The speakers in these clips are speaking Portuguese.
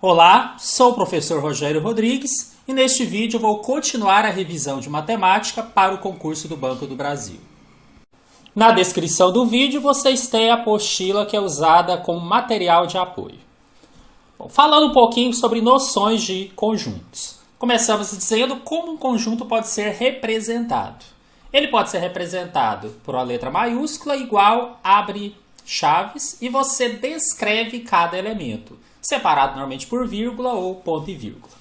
Olá, sou o professor Rogério Rodrigues e neste vídeo vou continuar a revisão de matemática para o concurso do Banco do Brasil. Na descrição do vídeo vocês têm a apostila que é usada como material de apoio. Bom, falando um pouquinho sobre noções de conjuntos. Começamos dizendo como um conjunto pode ser representado. Ele pode ser representado por uma letra maiúscula igual, abre chaves, e você descreve cada elemento, separado normalmente por vírgula ou ponto e vírgula.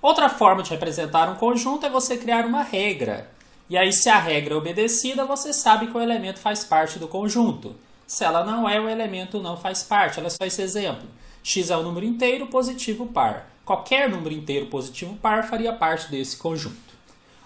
Outra forma de representar um conjunto é você criar uma regra. E aí, se a regra é obedecida, você sabe que o elemento faz parte do conjunto. Se ela não é, o elemento não faz parte. Olha só esse exemplo. X é um número inteiro positivo par. Qualquer número inteiro positivo par faria parte desse conjunto.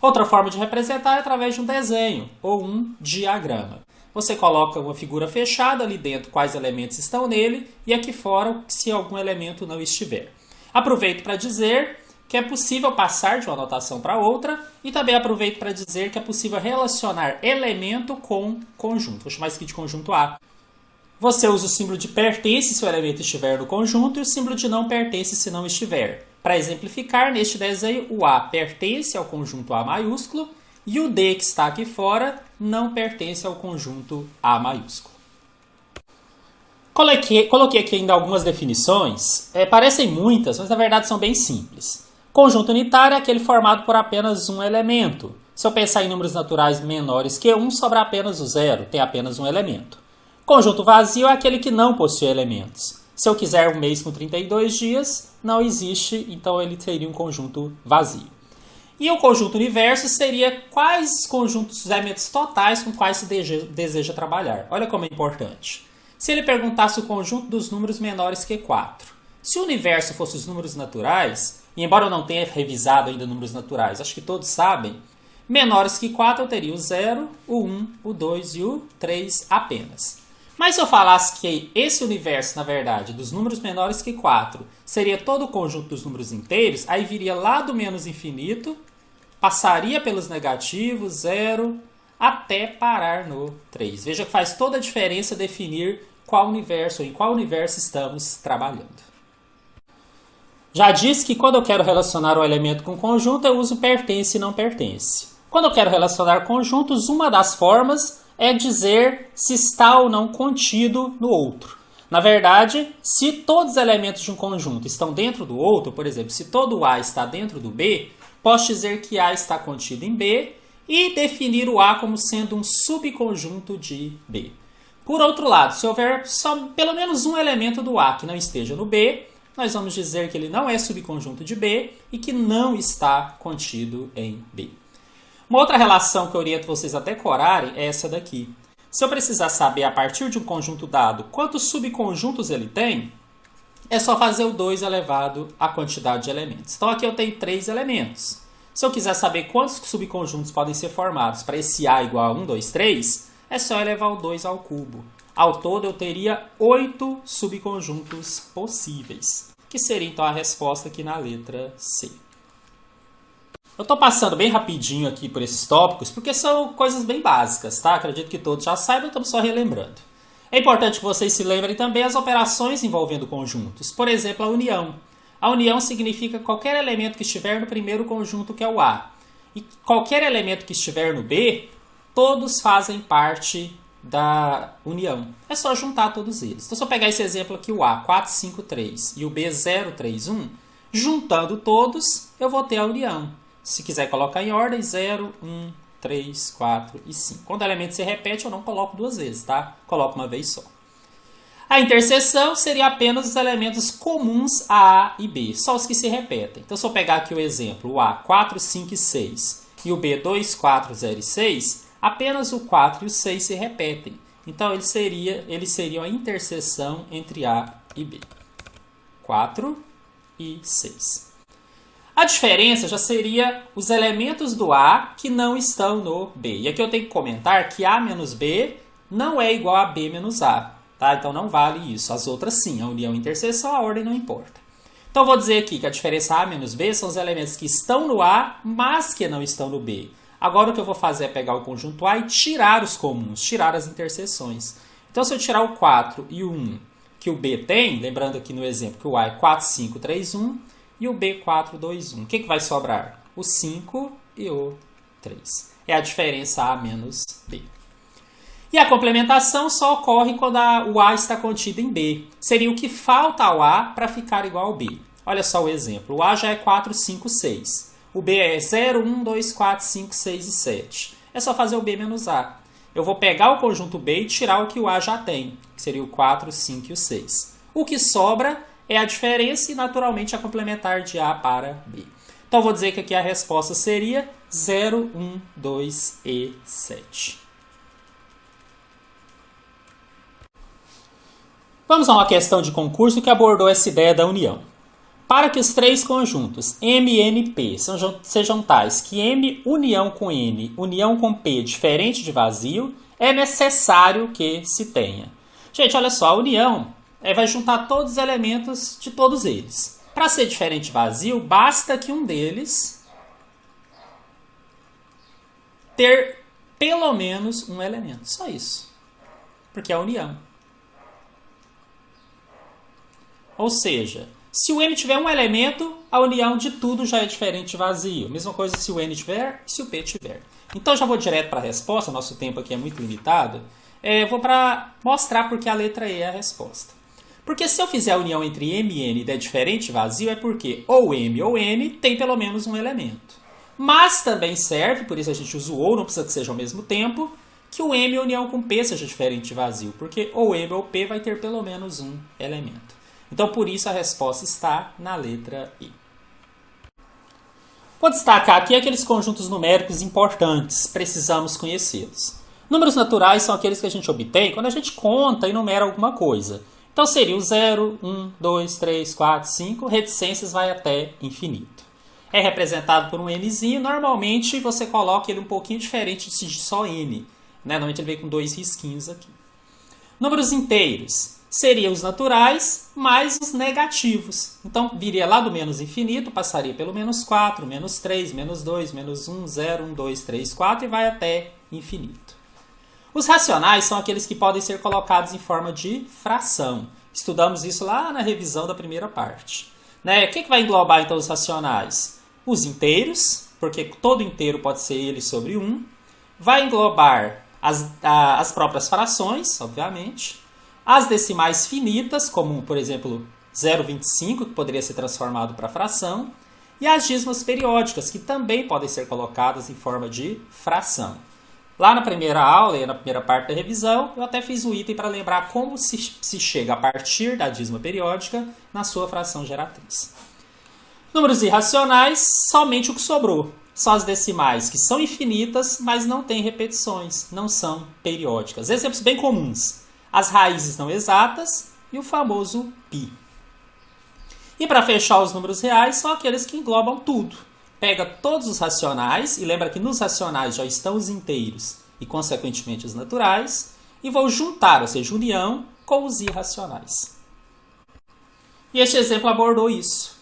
Outra forma de representar é através de um desenho ou um diagrama. Você coloca uma figura fechada, ali dentro quais elementos estão nele e aqui fora se algum elemento não estiver. Aproveito para dizer que é possível passar de uma notação para outra e também aproveito para dizer que é possível relacionar elemento com conjunto. Vou chamar isso aqui de conjunto A. Você usa o símbolo de pertence se o elemento estiver no conjunto e o símbolo de não pertence se não estiver. Para exemplificar, neste desenho, o A pertence ao conjunto A maiúsculo e o D que está aqui fora não pertence ao conjunto A maiúsculo. Coloquei aqui ainda algumas definições. Parecem muitas, mas na verdade são bem simples. Conjunto unitário é aquele formado por apenas um elemento. Se eu pensar em números naturais menores que 1, sobra apenas o zero, tem apenas um elemento. Conjunto vazio é aquele que não possui elementos. Se eu quiser um mês com 32 dias, não existe, então ele teria um conjunto vazio. E o conjunto universo seria quais conjuntos de elementos totais com quais se deseja trabalhar. Olha como é importante. Se ele perguntasse o conjunto dos números menores que 4. Se o universo fosse os números naturais, e embora eu não tenha revisado ainda números naturais, acho que todos sabem, menores que 4 eu teria o 0, o 1, o 2 e o 3 apenas. Mas se eu falasse que esse universo, na verdade, dos números menores que 4, seria todo o conjunto dos números inteiros, aí viria lá do menos infinito, passaria pelos negativos, 0, até parar no 3. Veja que faz toda a diferença definir qual universo ou em qual universo estamos trabalhando. Já disse que quando eu quero relacionar um elemento com conjunto, eu uso pertence e não pertence. Quando eu quero relacionar conjuntos, uma das formas é dizer se está ou não contido no outro. Na verdade, se todos os elementos de um conjunto estão dentro do outro, por exemplo, se todo A está dentro do B, posso dizer que A está contido em B e definir o A como sendo um subconjunto de B. Por outro lado, se houver só pelo menos um elemento do A que não esteja no B, nós vamos dizer que ele não é subconjunto de B e que não está contido em B. Uma outra relação que eu oriento vocês a decorarem é essa daqui. Se eu precisar saber a partir de um conjunto dado quantos subconjuntos ele tem, é só fazer o 2 elevado à quantidade de elementos. Então aqui eu tenho 3 elementos. Se eu quiser saber quantos subconjuntos podem ser formados para esse A igual a 1, 2, 3, é só elevar o 2 ao cubo. Ao todo eu teria 8 subconjuntos possíveis, que seria então a resposta aqui na letra C. Eu estou passando bem rapidinho aqui por esses tópicos, porque são coisas bem básicas, tá? Acredito que todos já saibam, estamos só relembrando. É importante que vocês se lembrem também as operações envolvendo conjuntos. Por exemplo, a união. A união significa qualquer elemento que estiver no primeiro conjunto, que é o A. E qualquer elemento que estiver no B, todos fazem parte da união. É só juntar todos eles. Então, se eu pegar esse exemplo aqui, o A, 4, 5, 3, e o B, 0, 3, 1, juntando todos, eu vou ter a união. Se quiser colocar em ordem, 0, 1, 3, 4 e 5. Quando o elemento se repete, eu não coloco duas vezes, tá? Coloco uma vez só. A interseção seria apenas os elementos comuns a A e B, só os que se repetem. Então, se eu pegar aqui o exemplo, o A, 4, 5 e 6, e o B, 2, 4, 0 e 6, apenas o 4 e o 6 se repetem. Então, eles seriam a interseção entre A e B. 4 e 6. A diferença já seria os elementos do A que não estão no B. E aqui eu tenho que comentar que A menos B não é igual a B menos A. Tá? Então não vale isso. As outras sim, a união e a interseção, a ordem não importa. Então eu vou dizer aqui que a diferença A menos B são os elementos que estão no A, mas que não estão no B. Agora o que eu vou fazer é pegar o conjunto A e tirar os comuns, tirar as interseções. Então se eu tirar o 4 e o 1, que o B tem, lembrando aqui no exemplo que o A é 4, 5, 3, 1 e o B 4, 2, 1. O que vai sobrar? O 5 e o 3. É a diferença A menos B. E a complementação só ocorre quando o A está contido em B. Seria o que falta ao A para ficar igual ao B. Olha só o exemplo. O A já é 4, 5, 6. O B é 0, 1, 2, 4, 5, 6 e 7. É só fazer o B menos A. Eu vou pegar o conjunto B e tirar o que o A já tem, que seria o 4, 5 e o 6. O que sobra é a diferença e, naturalmente, a complementar de A para B. Então, vou dizer que aqui a resposta seria 0, 1, 2 e 7. Vamos a uma questão de concurso que abordou essa ideia da união. Para que os três conjuntos M e NP sejam tais que M união com N, união com P diferente de vazio, é necessário que se tenha. Gente, olha só, a união vai juntar todos os elementos de todos eles. Para ser diferente de vazio, basta que um deles ter pelo menos um elemento. Só isso. Porque é a união. Ou seja, se o M tiver um elemento, a união de tudo já é diferente de vazio. Mesma coisa se o N tiver e se o P tiver. Então já vou direto para a resposta, nosso tempo aqui é muito limitado. Vou para mostrar porque a letra E é a resposta. Porque se eu fizer a união entre M e N e der diferente de vazio, é porque ou M ou N tem pelo menos um elemento. Mas também serve, por isso a gente usa o ou, não precisa que seja ao mesmo tempo, que o M união com P seja diferente de vazio. Porque ou M ou P vai ter pelo menos um elemento. Então, por isso, a resposta está na letra I. Vou destacar aqui aqueles conjuntos numéricos importantes, precisamos conhecê-los. Números naturais são aqueles que a gente obtém quando a gente conta e numera alguma coisa. Então, seria o 0, 1, 2, 3, 4, 5, reticências vai até infinito. É representado por um Nzinho, normalmente você coloca ele um pouquinho diferente de só N. Normalmente ele vem com 2 risquinhos aqui. Números inteiros. Seriam os naturais mais os negativos. Então, viria lá do menos infinito, passaria pelo menos 4, menos 3, menos 2, menos 1, 0, 1, 2, 3, 4 e vai até infinito. Os racionais são aqueles que podem ser colocados em forma de fração. Estudamos isso lá na revisão da primeira parte. O que vai englobar, então, os racionais? Os inteiros, porque todo inteiro pode ser ele sobre 1. Vai englobar as próprias frações, obviamente. As decimais finitas, como, por exemplo, 0,25, que poderia ser transformado para fração. E as dízimas periódicas, que também podem ser colocadas em forma de fração. Lá na primeira aula e na primeira parte da revisão, eu até fiz o item para lembrar como se chega a partir da dízima periódica na sua fração geratriz. Números irracionais, somente o que sobrou. São as decimais que são infinitas, mas não têm repetições, não são periódicas. Exemplos bem comuns. As raízes não exatas e o famoso π. E para fechar os números reais, são aqueles que englobam tudo. Pega todos os racionais, e lembra que nos racionais já estão os inteiros e, consequentemente, os naturais, e vou juntar, ou seja, união, com os irracionais. E este exemplo abordou isso.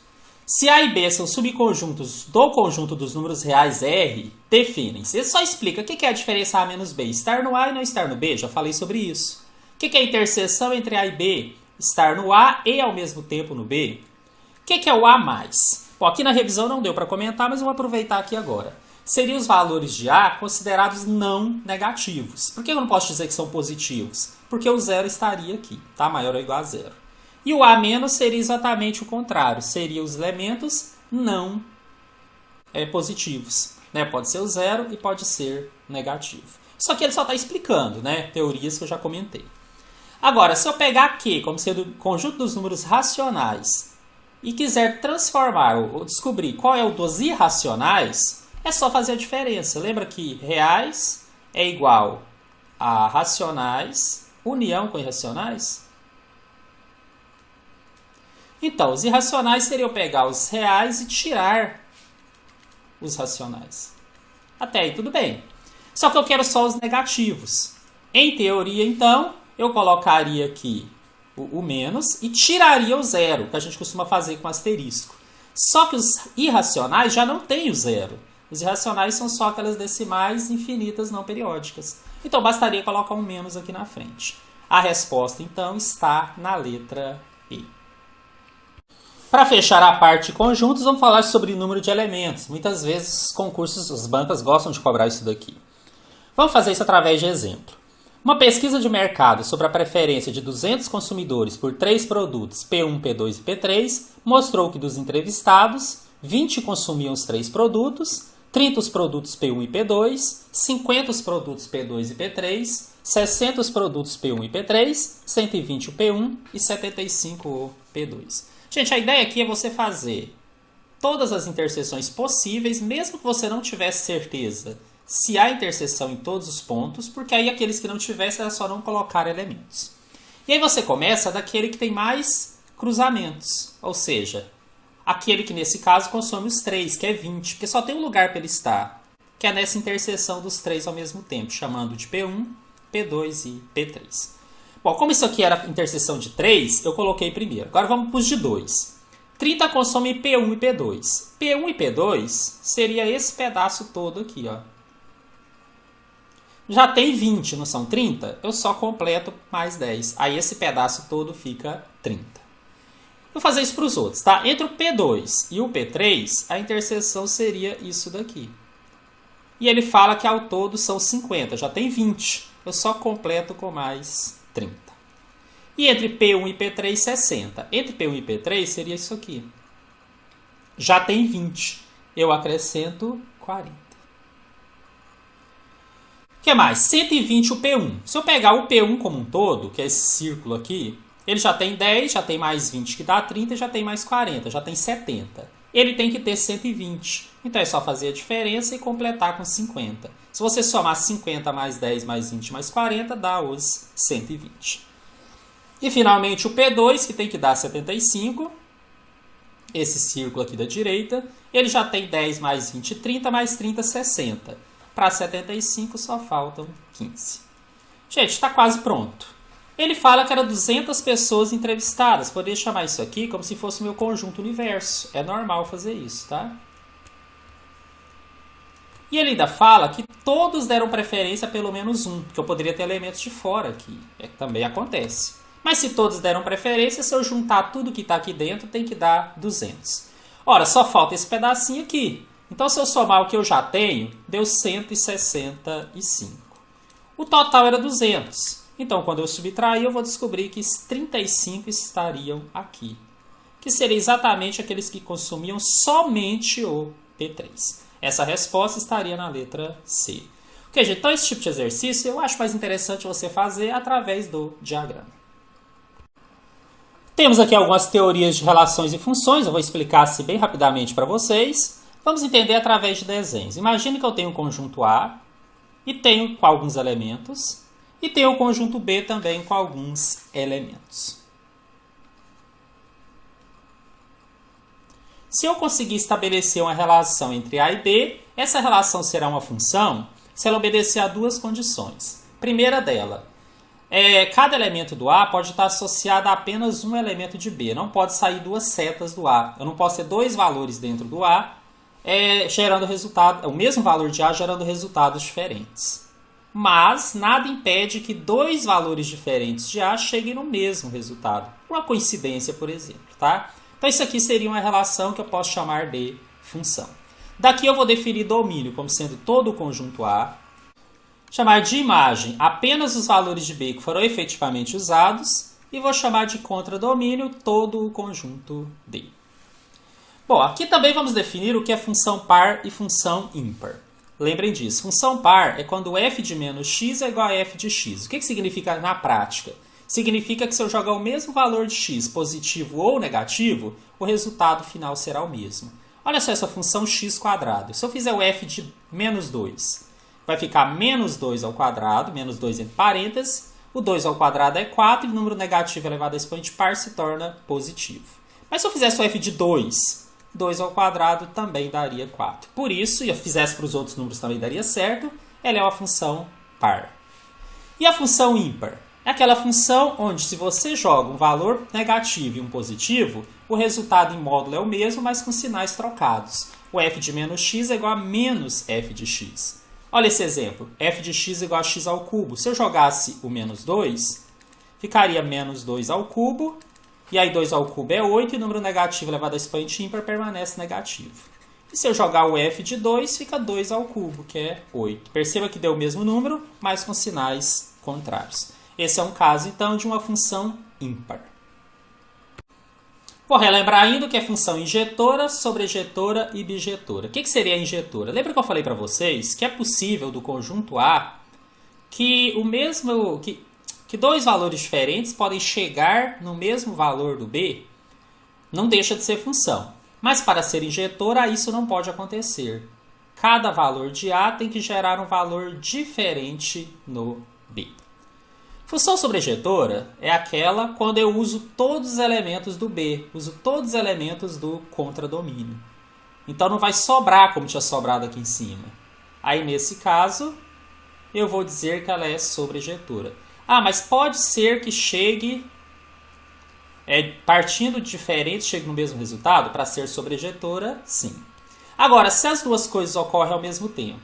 Se A e B são subconjuntos do conjunto dos números reais R, definem-se. Ele só explica o que é a diferença A menos B. Estar no A e não estar no B, já falei sobre isso. O que é a interseção entre A e B? Estar no A e ao mesmo tempo no B. O que é o A mais? Bom, aqui na revisão não deu para comentar, mas eu vou aproveitar aqui agora. Seriam os valores de A considerados não negativos. Por que eu não posso dizer que são positivos? Porque o zero estaria aqui, tá? Maior ou igual a zero. E o A menos seria exatamente o contrário. Seriam os elementos não positivos. Pode ser o zero e pode ser negativo. Só que ele só está explicando, teorias que eu já comentei. Agora, se eu pegar Q como sendo o conjunto dos números racionais e quiser transformar ou descobrir qual é o dos irracionais, é só fazer a diferença. Lembra que reais é igual a racionais, união com irracionais? Então, os irracionais seriam pegar os reais e tirar os racionais. Até aí tudo bem. Só que eu quero só os negativos. Em teoria, então, eu colocaria aqui o menos e tiraria o zero, que a gente costuma fazer com asterisco. Só que os irracionais já não têm o zero. Os irracionais são só aquelas decimais infinitas não periódicas. Então, bastaria colocar um menos aqui na frente. A resposta, então, está na letra E. Para fechar a parte de conjuntos, vamos falar sobre o número de elementos. Muitas vezes os concursos, as bancas gostam de cobrar isso daqui. Vamos fazer isso através de exemplo. Uma pesquisa de mercado sobre a preferência de 200 consumidores por 3 produtos P1, P2 e P3 mostrou que dos entrevistados, 20 consumiam os 3 produtos, 30 os produtos P1 e P2, 50 os produtos P2 e P3, 60 os produtos P1 e P3, 120 o P1 e 75 o P2. Gente, a ideia aqui é você fazer todas as interseções possíveis, mesmo que você não tivesse certeza se há interseção em todos os pontos, porque aí aqueles que não tivessem era só não colocar elementos. E aí você começa daquele que tem mais cruzamentos, ou seja, aquele que nesse caso consome os 3, que é 20, porque só tem um lugar para ele estar, que é nessa interseção dos 3 ao mesmo tempo, chamando de P1, P2 e P3. Bom, como isso aqui era interseção de 3, eu coloquei primeiro. Agora vamos para os de 2. 30 consome P1 e P2. P1 e P2 seria esse pedaço todo aqui, ó. Já tem 20, não são 30? Eu só completo mais 10. Aí esse pedaço todo fica 30. Vou fazer isso para os outros, tá? Entre o P2 e o P3, a interseção seria isso daqui. E ele fala que ao todo são 50, já tem 20. Eu só completo com mais 30. E entre P1 e P3, 60. Entre P1 e P3 seria isso aqui. Já tem 20. Eu acrescento 40. O que mais? 120 o P1. Se eu pegar o P1 como um todo, que é esse círculo aqui, ele já tem 10, já tem mais 20 que dá 30, já tem mais 40, já tem 70. Ele tem que ter 120. Então é só fazer a diferença e completar com 50. Se você somar 50 mais 10 mais 20 mais 40, dá os 120. E finalmente o P2, que tem que dar 75. Esse círculo aqui da direita, ele já tem 10 mais 20, 30 mais 30, 60. Para 75 só faltam 15. Gente, está quase pronto. Ele fala que era 200 pessoas entrevistadas. Poderia chamar isso aqui como se fosse o meu conjunto universo. É normal fazer isso, tá? E ele ainda fala que todos deram preferência a pelo menos um, porque eu poderia ter elementos de fora aqui. Também acontece. Mas se todos deram preferência, se eu juntar tudo que está aqui dentro, tem que dar 200. Ora, só falta esse pedacinho aqui. Então, se eu somar o que eu já tenho, deu 165. O total era 200. Então, quando eu subtrair, eu vou descobrir que 35 estariam aqui. Que seria exatamente aqueles que consumiam somente o P3. Essa resposta estaria na letra C. Ok, gente? Então, esse tipo de exercício eu acho mais interessante você fazer através do diagrama. Temos aqui algumas teorias de relações e funções. Eu vou explicar assim bem rapidamente para vocês. Vamos entender através de desenhos. Imagine que eu tenho um conjunto A e tenho com alguns elementos e tenho o conjunto B também com alguns elementos. Se eu conseguir estabelecer uma relação entre A e B, essa relação será uma função se ela obedecer a duas condições. Primeira dela, cada elemento do A pode estar associado a apenas um elemento de B. Não pode sair duas setas do A. Eu não posso ter dois valores dentro do A gerando resultado, o mesmo valor de A gerando resultados diferentes. Mas nada impede que dois valores diferentes de A cheguem no mesmo resultado. Uma coincidência, por exemplo. Tá? Então isso aqui seria uma relação que eu posso chamar de função. Daqui eu vou definir domínio como sendo todo o conjunto A. Chamar de imagem apenas os valores de B que foram efetivamente usados. E vou chamar de contradomínio todo o conjunto D. Bom, aqui também vamos definir o que é função par e função ímpar. Lembrem disso, função par é quando f de menos x é igual a f de x. O que significa na prática? Significa que se eu jogar o mesmo valor de x, positivo ou negativo, o resultado final será o mesmo. Olha só essa função x quadrado. Se eu fizer o f de menos 2, vai ficar menos 2 ao quadrado, menos 2 entre parênteses, o 2 ao quadrado é 4 e o número negativo elevado a expoente par se torna positivo. Mas se eu fizesse o f de 2, 2 ao quadrado também daria 4. Por isso, e eu fizesse para os outros números também daria certo, ela é uma função par. E a função ímpar? É aquela função onde se você joga um valor negativo e um positivo, o resultado em módulo é o mesmo, mas com sinais trocados. O f de menos x é igual a menos f de x. Olha esse exemplo. F de x é igual a x ao cubo. Se eu jogasse o menos 2, Ficaria menos 2 ao cubo. E aí 2 ao cubo é 8 e o número negativo elevado a expoente ímpar permanece negativo. E se eu jogar o f de 2, fica 2 ao cubo, que é 8. Perceba que deu o mesmo número, mas com sinais contrários. Esse é um caso, então, de uma função ímpar. Vou relembrar ainda o que é função injetora, sobrejetora e bijetora. O que seria a injetora? Lembra que eu falei para vocês que é possível do conjunto A que que dois valores diferentes podem chegar no mesmo valor do B? Não deixa de ser função. Mas para ser injetora, isso não pode acontecer. Cada valor de A tem que gerar um valor diferente no B. Função sobrejetora é aquela quando eu uso todos os elementos do B, uso todos os elementos do contradomínio. Então não vai sobrar como tinha sobrado aqui em cima. Aí nesse caso, eu vou dizer que ela é sobrejetora. Ah, mas pode ser que chegue, partindo de diferentes, chegue no mesmo resultado? Para ser sobrejetora, sim. Agora, se as duas coisas ocorrem ao mesmo tempo,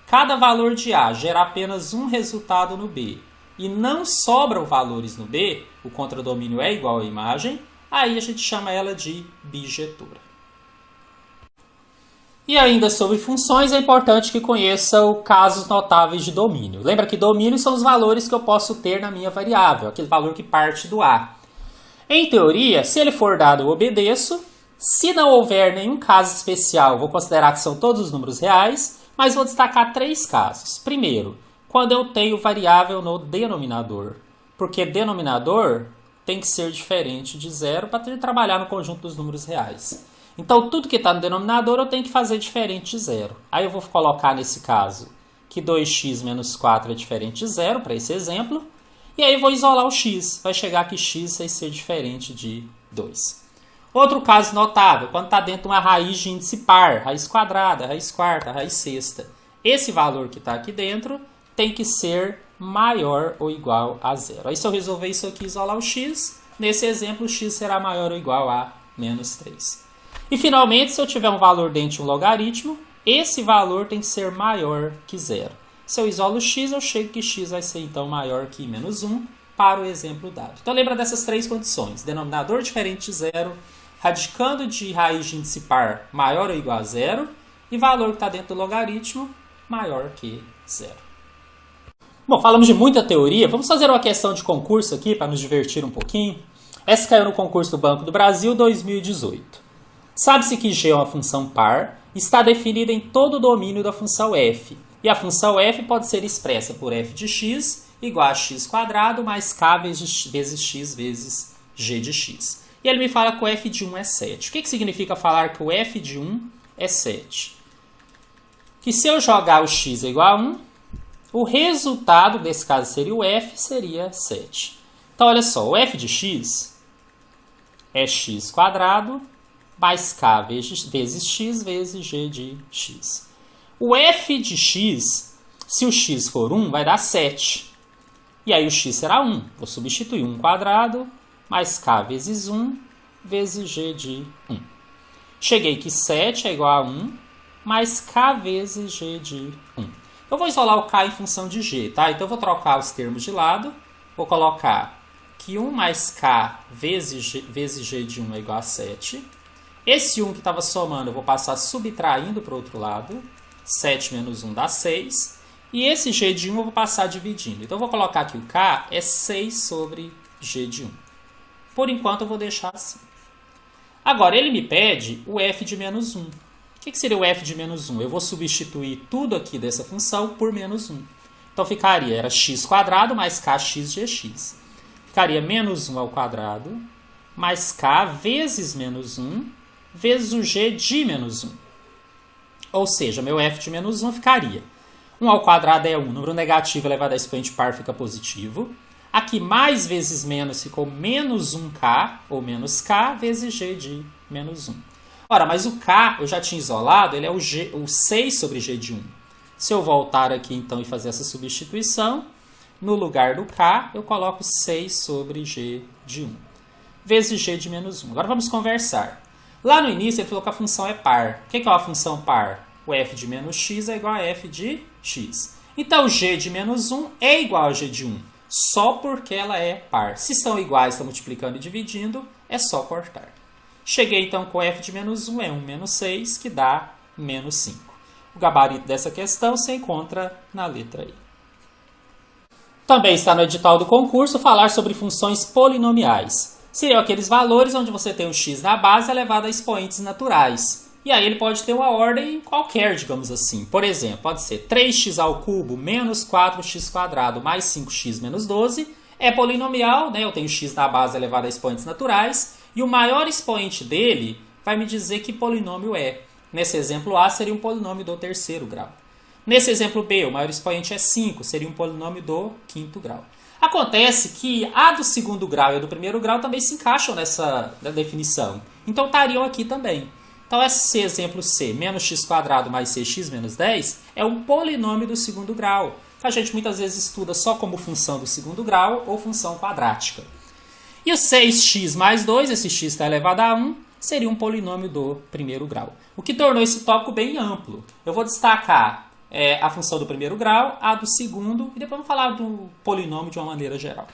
cada valor de A gera apenas um resultado no B, e não sobram valores no B, o contradomínio é igual à imagem, aí a gente chama ela de bijetora. E ainda sobre funções, é importante que conheça os casos notáveis de domínio. Lembra que domínio são os valores que eu posso ter na minha variável, aquele valor que parte do A. Em teoria, se ele for dado, eu obedeço. Se não houver nenhum caso especial, vou considerar que são todos os números reais, mas vou destacar 3 casos. Primeiro, quando eu tenho variável no denominador, porque denominador tem que ser diferente de zero para trabalhar no conjunto dos números reais. Então, tudo que está no denominador eu tenho que fazer diferente de zero. Aí eu vou colocar nesse caso que 2x menos 4 é diferente de zero, para esse exemplo, e aí eu vou isolar o x, vai chegar que x vai ser diferente de 2. Outro caso notável, quando está dentro de uma raiz de índice par, raiz quadrada, raiz quarta, raiz sexta. Esse valor que está aqui dentro tem que ser maior ou igual a zero. Aí se eu resolver isso aqui e isolar o x, nesse exemplo o x será maior ou igual a menos 3. E finalmente, se eu tiver um valor dentro de um logaritmo, esse valor tem que ser maior que zero. Se eu isolo x, eu chego que x vai ser então maior que menos 1 para o exemplo dado. Então lembra dessas 3 condições. Denominador diferente de zero, radicando de raiz de índice par maior ou igual a zero, e valor que está dentro do logaritmo maior que zero. Bom, falamos de muita teoria. Vamos fazer uma questão de concurso aqui para nos divertir um pouquinho. Essa caiu no concurso do Banco do Brasil 2018. Sabe-se que g é uma função par, está definida em todo o domínio da função f. E a função f pode ser expressa por f de x igual a x² mais k vezes x vezes g de x. E ele me fala que o f de 1 é 7. O que significa falar que o f de 1 é 7? Que se eu jogar o x é igual a 1, o resultado, nesse caso seria o f, seria 7. Então, olha só, o f de x é x² mais k vezes x vezes g de x. O f de x, se o x for 1, vai dar 7. E aí o x será 1. Vou substituir 1² mais k vezes 1 vezes g de 1. Cheguei que 7 é igual a 1 mais k vezes g de 1. Eu vou isolar o k em função de g, tá? Então eu vou trocar os termos de lado. Vou colocar que 1 mais k vezes g de 1 é igual a 7. Esse 1 que estava somando eu vou passar subtraindo para o outro lado. 7 menos 1 dá 6. E esse g de 1 eu vou passar dividindo. Então eu vou colocar que o k é 6 sobre g de 1. Por enquanto eu vou deixar assim. Agora ele me pede o f de menos 1. O que seria o f de menos 1? Eu vou substituir tudo aqui dessa função por menos 1. Então ficaria, era x² mais kx gx. Ficaria menos 1 ao quadrado mais k vezes menos 1 vezes o g de menos 1. Ou seja, meu f de menos 1 ficaria 1 ao quadrado é 1, número negativo elevado a expoente par fica positivo. Aqui mais vezes menos ficou menos 1k, ou menos k, vezes g de menos 1. Ora, mas o k eu já tinha isolado, ele é o 6 sobre g de 1. Se eu voltar aqui então e fazer essa substituição, no lugar do k eu coloco 6 sobre g de 1, vezes g de menos 1. Agora vamos conversar. Lá no início ele falou que a função é par. O que é uma função par? O f de menos x é igual a f de x. Então g de menos 1 é igual a g de 1. só porque ela é par. Se são iguais, está multiplicando e dividindo, é só cortar. Cheguei então com f de menos 1 é 1 menos 6, que dá menos 5. O gabarito dessa questão se encontra na letra I. Também está no edital do concurso falar sobre funções polinomiais. Seriam aqueles valores onde você tem o x na base elevado a expoentes naturais. E aí ele pode ter uma ordem qualquer, digamos assim. Por exemplo, pode ser 3x ao cubo menos 4x quadrado mais 5x menos 12. É polinomial, né? Eu tenho x na base elevado a expoentes naturais. E o maior expoente dele vai me dizer que polinômio é. Nesse exemplo A seria um polinômio do terceiro grau. Nesse exemplo B, o maior expoente é 5, seria um polinômio do quinto grau. Acontece que a do segundo grau e a do primeiro grau também se encaixam nessa definição. Então estariam aqui também. Então esse exemplo C, menos x quadrado mais 6x menos 10, é um polinômio do segundo grau. A gente muitas vezes estuda só como função do segundo grau ou função quadrática. E o 6x mais 2, esse x está elevado a 1, seria um polinômio do primeiro grau. O que tornou esse tópico bem amplo. Eu vou destacar a função do primeiro grau, a do segundo, e depois vamos falar do polinômio de uma maneira geral.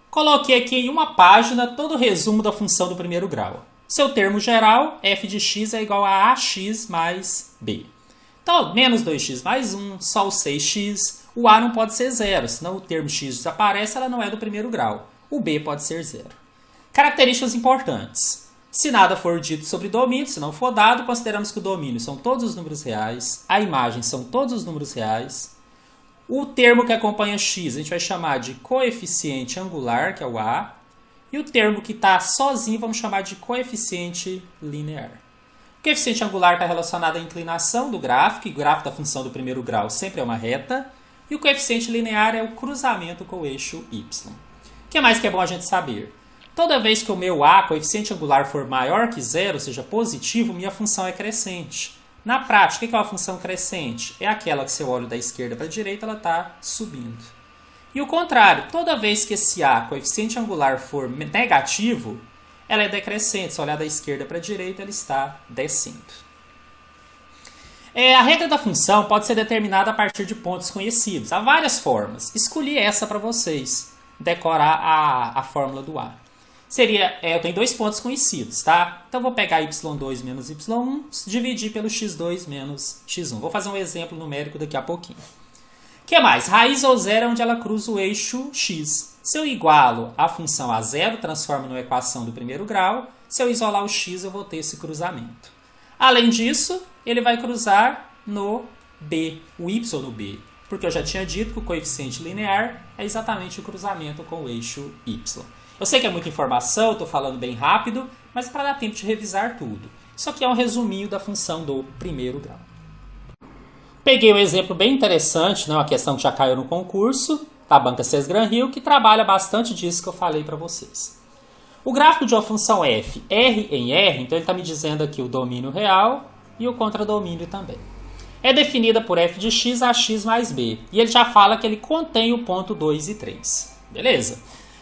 Coloquei aqui em uma página todo o resumo da função do primeiro grau. Seu termo geral, f de x é igual a ax mais b. Então, menos 2x mais 1, só o 6x. O a não pode ser zero, senão o termo x desaparece, ela não é do primeiro grau. O b pode ser zero. Características importantes. Se nada for dito sobre domínio, se não for dado, consideramos que o domínio são todos os números reais, a imagem são todos os números reais. O termo que acompanha x a gente vai chamar de coeficiente angular, que é o a, e o termo que está sozinho vamos chamar de coeficiente linear. O coeficiente angular está relacionado à inclinação do gráfico, e o gráfico da função do primeiro grau sempre é uma reta, e o coeficiente linear é o cruzamento com o eixo y. O que mais que é bom a gente saber? Toda vez que o meu a, coeficiente angular, for maior que zero, ou seja, positivo, minha função é crescente. Na prática, o que é uma função crescente? É aquela que se eu olho da esquerda para a direita, ela está subindo. E o contrário, toda vez que esse a, coeficiente angular, for negativo, ela é decrescente. Se eu olhar da esquerda para a direita, ela está descendo. A regra da função pode ser determinada a partir de pontos conhecidos. Há várias formas. Escolhi essa para vocês decorar a fórmula do a. Eu tenho dois pontos conhecidos, tá? Então, vou pegar y2 menos y1, dividir pelo x2 menos x1. Vou fazer um exemplo numérico daqui a pouquinho. O que mais? Raiz ou zero é onde ela cruza o eixo x. Se eu igualo a função a zero, transformo numa equação do primeiro grau. Se eu isolar o x, eu vou ter esse cruzamento. Além disso, ele vai cruzar no b, o y no b. Porque eu já tinha dito que o coeficiente linear é exatamente o cruzamento com o eixo y. Eu sei que é muita informação, estou falando bem rápido, mas para dar tempo de revisar tudo. Isso aqui é um resuminho da função do primeiro grau. Peguei um exemplo bem interessante, uma questão que já caiu no concurso, da banca Cés Gran Rio, que trabalha bastante disso que eu falei para vocês. O gráfico de uma função f, R em R, então ele está me dizendo aqui o domínio real e o contradomínio também. É definida por f de x a x mais b, e ele já fala que ele contém o ponto 2 e 3. Beleza?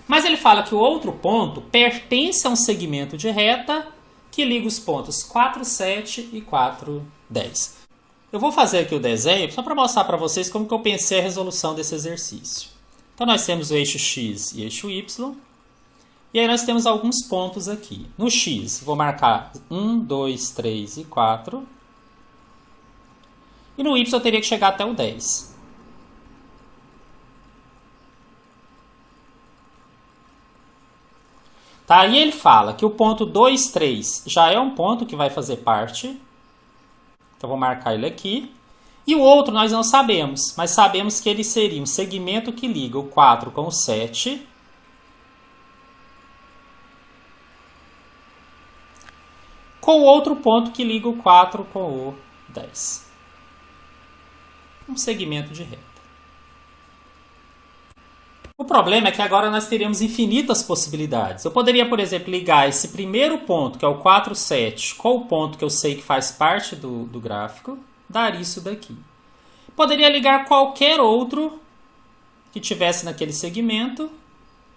Mas ele fala que o outro ponto pertence a um segmento de reta que liga os pontos 4, 7 e 4, 10. Eu vou fazer aqui o desenho só para mostrar para vocês como que eu pensei a resolução desse exercício. Então nós temos o eixo x e eixo y. E aí nós temos alguns pontos aqui. No x, vou marcar 1, 2, 3 e 4. E no y eu teria que chegar até o 10. Tá? E ele fala que o ponto 2, 3 já é um ponto que vai fazer parte. Então, vou marcar ele aqui. E o outro nós não sabemos, mas sabemos que ele seria um segmento que liga o 4 com o 7. Com o outro ponto que liga o 4 com o 10. Um segmento de reta. O problema é que agora nós teríamos infinitas possibilidades. Eu poderia, por exemplo, ligar esse primeiro ponto, que é o 4, 7, com o ponto que eu sei que faz parte do gráfico, dar isso daqui. Poderia ligar qualquer outro que tivesse naquele segmento,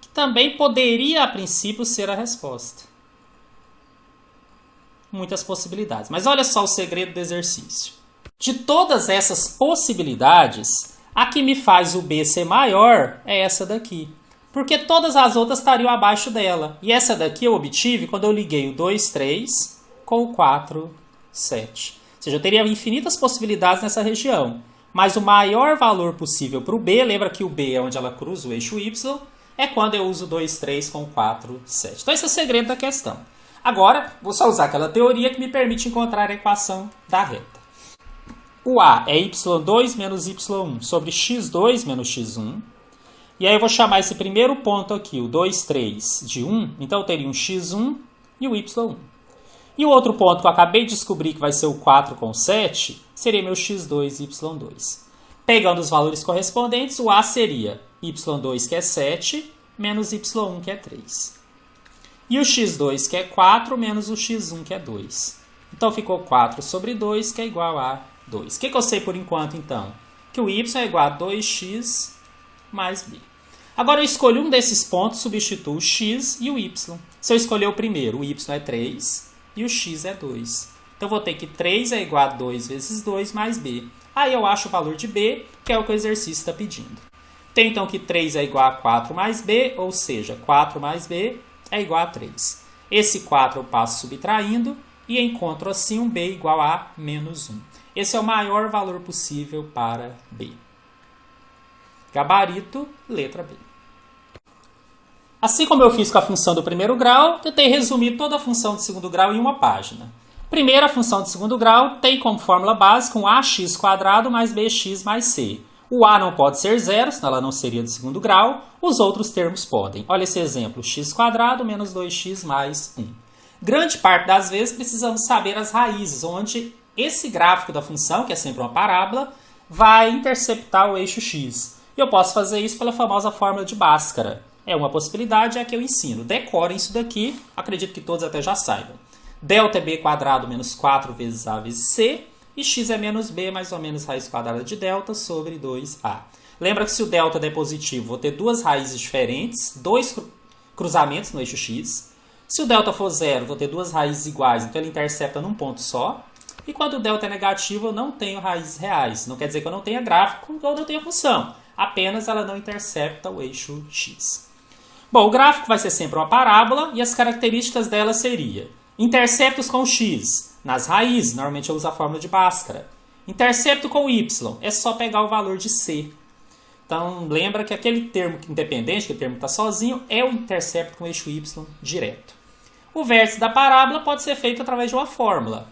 que também poderia, a princípio, ser a resposta. Muitas possibilidades. Mas olha só o segredo do exercício. De todas essas possibilidades, A que me faz o b ser maior é essa daqui, porque todas as outras estariam abaixo dela. E essa daqui eu obtive quando eu liguei o 2, 3 com o 4, 7. Ou seja, eu teria infinitas possibilidades nessa região. Mas o maior valor possível para o b, lembra que o b é onde ela cruza o eixo y, é quando eu uso 2, 3 com 4, 7. Então esse é o segredo da questão. Agora, vou só usar aquela teoria que me permite encontrar a equação da reta. O A é y2 menos y1 sobre x2 menos x1. E aí eu vou chamar esse primeiro ponto aqui, o 2, 3, de 1. Então eu teria um x1 e o y1. E o outro ponto que eu acabei de descobrir que vai ser o 4 com 7, seria meu x2 e y2. Pegando os valores correspondentes, o A seria y2 que é 7 menos y1 que é 3. E o x2 que é 4 menos o x1 que é 2. Então ficou 4 sobre 2 que é igual a 2. O que eu sei por enquanto, então? Que o y é igual a 2x mais b. Agora eu escolho um desses pontos, substituo o x e o y. Se eu escolher o primeiro, o y é 3 e o x é 2. Então eu vou ter que 3 é igual a 2 vezes 2 mais b. Aí eu acho o valor de b, que é o que o exercício está pedindo. Tenho então que 3 é igual a 4 mais b, ou seja, 4 mais b é igual a 3. Esse 4 eu passo subtraindo e encontro assim um b igual a menos 1. Esse é o maior valor possível para b. Gabarito, letra B. Assim como eu fiz com a função do primeiro grau, tentei resumir toda a função de segundo grau em uma página. Primeiro, a função de segundo grau tem como fórmula básica um ax² mais bx mais c. O a não pode ser zero, senão ela não seria de segundo grau. Os outros termos podem. Olha esse exemplo, x² menos 2x mais 1. Grande parte das vezes precisamos saber as raízes, onde esse gráfico da função, que é sempre uma parábola, vai interceptar o eixo x. E eu posso fazer isso pela famosa fórmula de Bhaskara. É uma possibilidade, é a que eu ensino. Decorem isso daqui, acredito que todos até já saibam. Delta é b² menos 4 vezes a vezes c, e x é menos b, mais ou menos raiz quadrada de delta sobre 2a. Lembra que se o delta der positivo, vou ter duas raízes diferentes, dois cruzamentos no eixo x. Se o delta for zero, vou ter duas raízes iguais, então ele intercepta num ponto só. E quando o delta é negativo, eu não tenho raízes reais. Não quer dizer que eu não tenha gráfico ou não tenha função. Apenas ela não intercepta o eixo x. Bom, o gráfico vai ser sempre uma parábola e as características dela seria interceptos com x nas raízes, normalmente eu uso a fórmula de Bhaskara. Intercepto com y, é só pegar o valor de c. Então, lembra que aquele termo independente, que o termo está sozinho, é o intercepto com o eixo y direto. O vértice da parábola pode ser feito através de uma fórmula.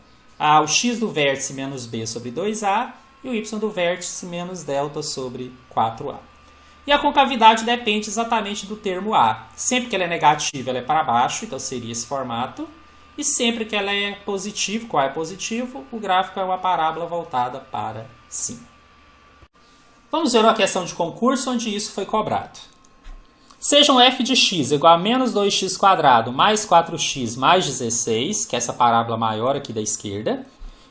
O x do vértice menos b sobre 2a e o y do vértice menos delta sobre 4a. E a concavidade depende exatamente do termo a. Sempre que ela é negativa, ela é para baixo, então seria esse formato. E sempre que ela é positiva, qual é positivo, o gráfico é uma parábola voltada para cima. Vamos ver uma questão de concurso onde isso foi cobrado. Seja um f de x igual a menos 2x² mais 4x mais 16, que é essa parábola maior aqui da esquerda,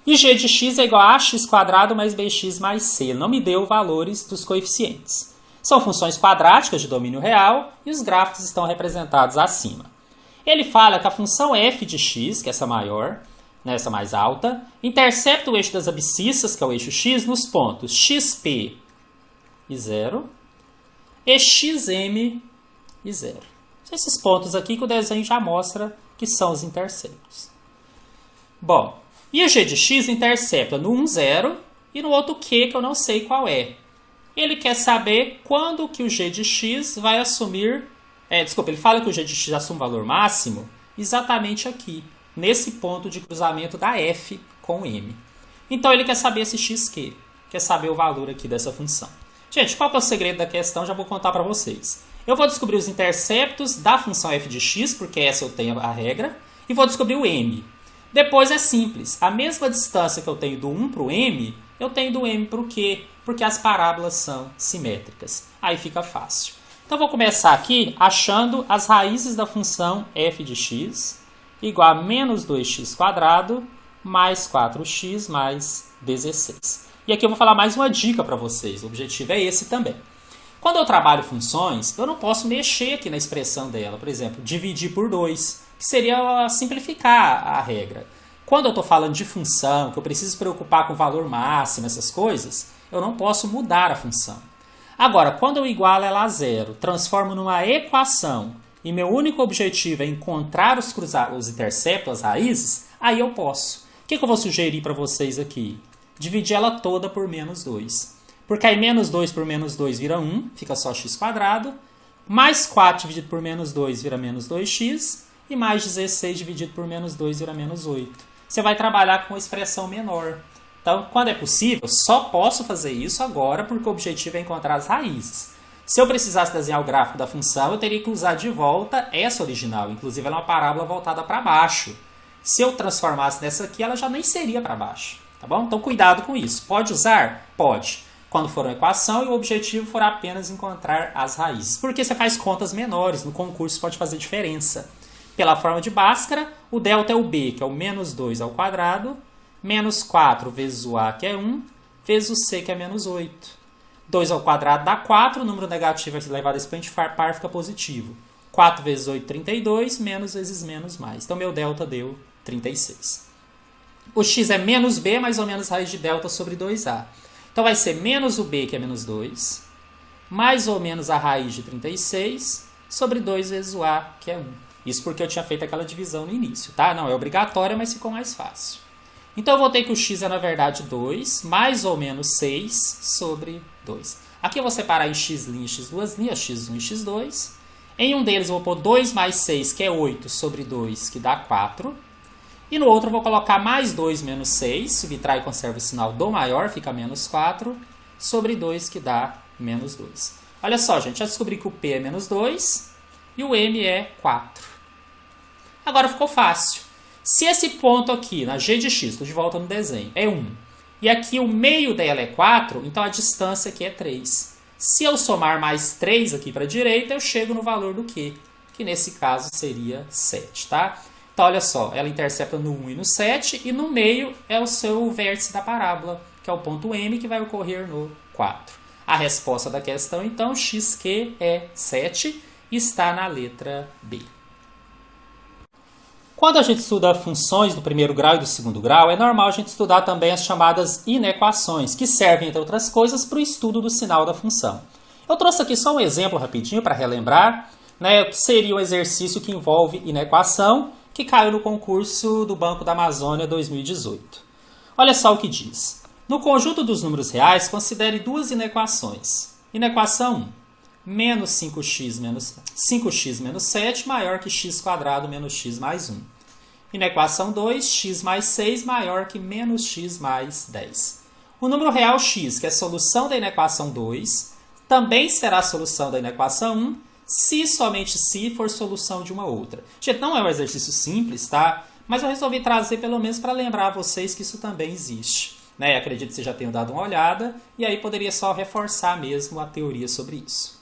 e g de x é igual a ax² mais bx mais c. Ele não me deu valores dos coeficientes. São funções quadráticas de domínio real e os gráficos estão representados acima. Ele fala que a função f de x, que é essa maior, essa mais alta, intercepta o eixo das abscissas, que é o eixo x, nos pontos xp e 0 e xm e 0. São esses pontos aqui que o desenho já mostra que são os interceptos. Bom, e o g de x intercepta no 1, 0 e no outro q, que eu não sei qual é. Ele quer saber quando que o g de x vai assumir... ele fala que o g de x assume valor máximo exatamente aqui, nesse ponto de cruzamento da f com m. Então ele quer saber esse xq, quer saber o valor aqui dessa função. Gente, qual que é o segredo da questão? Já vou contar para vocês. Eu vou descobrir os interceptos da função f de x, porque essa eu tenho a regra, e vou descobrir o m. Depois é simples, a mesma distância que eu tenho do 1 para o m, eu tenho do m para o q, porque as parábolas são simétricas. Aí fica fácil. Então, vou começar aqui achando as raízes da função f de x igual a menos 2x² mais 4x mais 16. E aqui eu vou falar mais uma dica para vocês. O objetivo é esse também. Quando eu trabalho funções, eu não posso mexer aqui na expressão dela. Por exemplo, dividir por 2, que seria simplificar a regra. Quando eu estou falando de função, que eu preciso preocupar com o valor máximo, essas coisas, Eu não posso mudar a função. Agora, quando eu igualo ela a zero, transformo numa equação e meu único objetivo é encontrar os interceptos, as raízes, aí eu posso. O que eu vou sugerir para vocês aqui? Dividir ela toda por menos 2. Porque aí menos 2 por menos 2 vira 1, fica só x². Mais 4 dividido por menos 2 vira menos 2x. E mais 16 dividido por menos 2 vira menos 8. Você vai trabalhar com uma expressão menor. Então, quando é possível, só posso fazer isso agora porque o objetivo é encontrar as raízes. Se eu precisasse desenhar o gráfico da função, eu teria que usar de volta essa original. Inclusive, ela é uma parábola voltada para baixo. Se eu transformasse nessa aqui, ela já nem seria para baixo. Tá bom? Então, cuidado com isso. Pode usar? Pode. Quando for uma equação e o objetivo for apenas encontrar as raízes. Porque você faz contas menores. No concurso pode fazer diferença. Pela forma de Bhaskara, o delta é o b, que é o menos 2 ao quadrado, menos 4 vezes o a, que é 1, vezes o c, que é menos 8. 2 ao quadrado dá 4, o número negativo é elevado a expoente par, fica positivo. 4 vezes 8, 32, menos vezes menos mais. Então, meu delta deu 36. O x é menos b, mais ou menos raiz de delta sobre 2a. Então, vai ser menos o b, que é menos 2, mais ou menos a raiz de 36, sobre 2 vezes o a, que é 1. Isso porque eu tinha feito aquela divisão no início, tá? Não é obrigatória, mas ficou mais fácil. Então, eu vou ter que o x é, na verdade, 2, mais ou menos 6 sobre 2. Aqui eu vou separar em x' e x duas linhas, x1 e x2. Em um deles eu vou pôr 2 mais 6, que é 8, sobre 2, que dá 4. E no outro eu vou colocar mais 2 menos 6, subtrai e conserva o sinal do maior, fica menos 4, sobre 2, que dá menos 2. Olha só, gente, já descobri que o p é menos 2 e o m é 4. Agora ficou fácil. Se esse ponto aqui, na g de x, estou de volta no desenho, é 1, e aqui o meio dela é 4, então a distância aqui é 3. Se eu somar mais 3 aqui para a direita, eu chego no valor do q, que nesse caso seria 7, tá? Então, olha só, ela intercepta no 1 e no 7, e no meio é o seu vértice da parábola, que é o ponto M, que vai ocorrer no 4. A resposta da questão, então, xq é 7, e está na letra B. Quando a gente estuda funções do primeiro grau e do segundo grau, é normal a gente estudar também as chamadas inequações, que servem, entre outras coisas, para o estudo do sinal da função. Eu trouxe aqui só um exemplo rapidinho para relembrar, né, que seria um exercício que envolve inequação, que caiu no concurso do Banco da Amazônia 2018. Olha só o que diz. No conjunto dos números reais, considere duas inequações. Inequação 1. Menos 5x menos 7 maior que x² menos x mais 1. Inequação 2, x mais 6 maior que menos x mais 10. O número real x, que é a solução da inequação 2, também será a solução da inequação 1, se somente se for solução de uma outra. Gente, não é um exercício simples, tá? Mas eu resolvi trazer pelo menos para lembrar a vocês que isso também existe. Né? Acredito que vocês já tenham dado uma olhada, e aí poderia só reforçar mesmo a teoria sobre isso.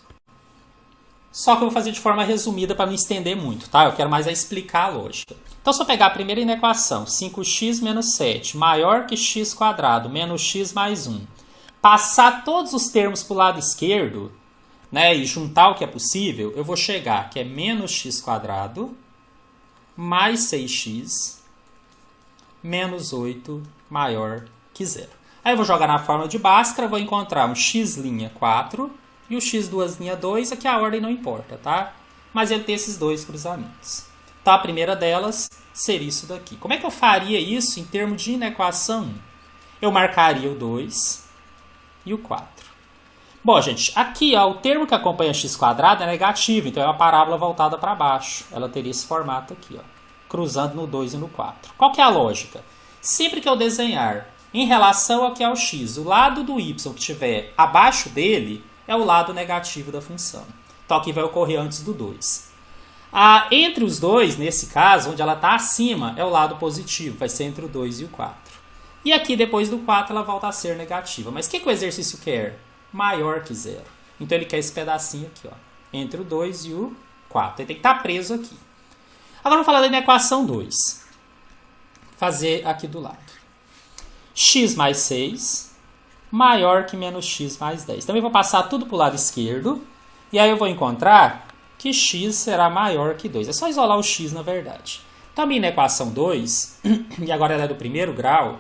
Só que eu vou fazer de forma resumida para não estender muito, tá? Eu quero mais explicar a lógica. Então, se eu pegar a primeira inequação, 5x menos 7 maior que x² menos x mais 1, passar todos os termos para o lado esquerdo, né, e juntar o que é possível, eu vou chegar que é menos x² mais 6x menos 8 maior que 0. Aí eu vou jogar na fórmula de Bhaskara, vou encontrar um x' 4 e o x2' 2, aqui a ordem não importa, tá? Mas ele tem esses dois cruzamentos. Então, a primeira delas seria isso daqui. Como é que eu faria isso em termos de inequação 1? Eu marcaria o 2 e o 4. Bom, gente, aqui ó, o termo que acompanha x² é negativo, então é uma parábola voltada para baixo. Ela teria esse formato aqui, ó, cruzando no 2 e no 4. Qual que é a lógica? Sempre que eu desenhar em relação ao que é o x, o lado do y que estiver abaixo dele é o lado negativo da função. Então, aqui vai ocorrer antes do 2. Entre os dois, nesse caso, onde ela está acima, é o lado positivo. Vai ser entre o 2 e o 4. E aqui, depois do 4, ela volta a ser negativa. Mas o que o exercício quer? Maior que 0. Então, ele quer esse pedacinho aqui, ó, entre o 2 e o 4. Ele tem que estar preso aqui. Agora, vamos falar da inequação 2. Fazer aqui do lado. X mais 6... maior que menos x mais 10. Também vou passar tudo para o lado esquerdo. E aí eu vou encontrar que x será maior que 2. É só isolar o x, na verdade. Então, a minha inequação 2, e agora ela é do primeiro grau,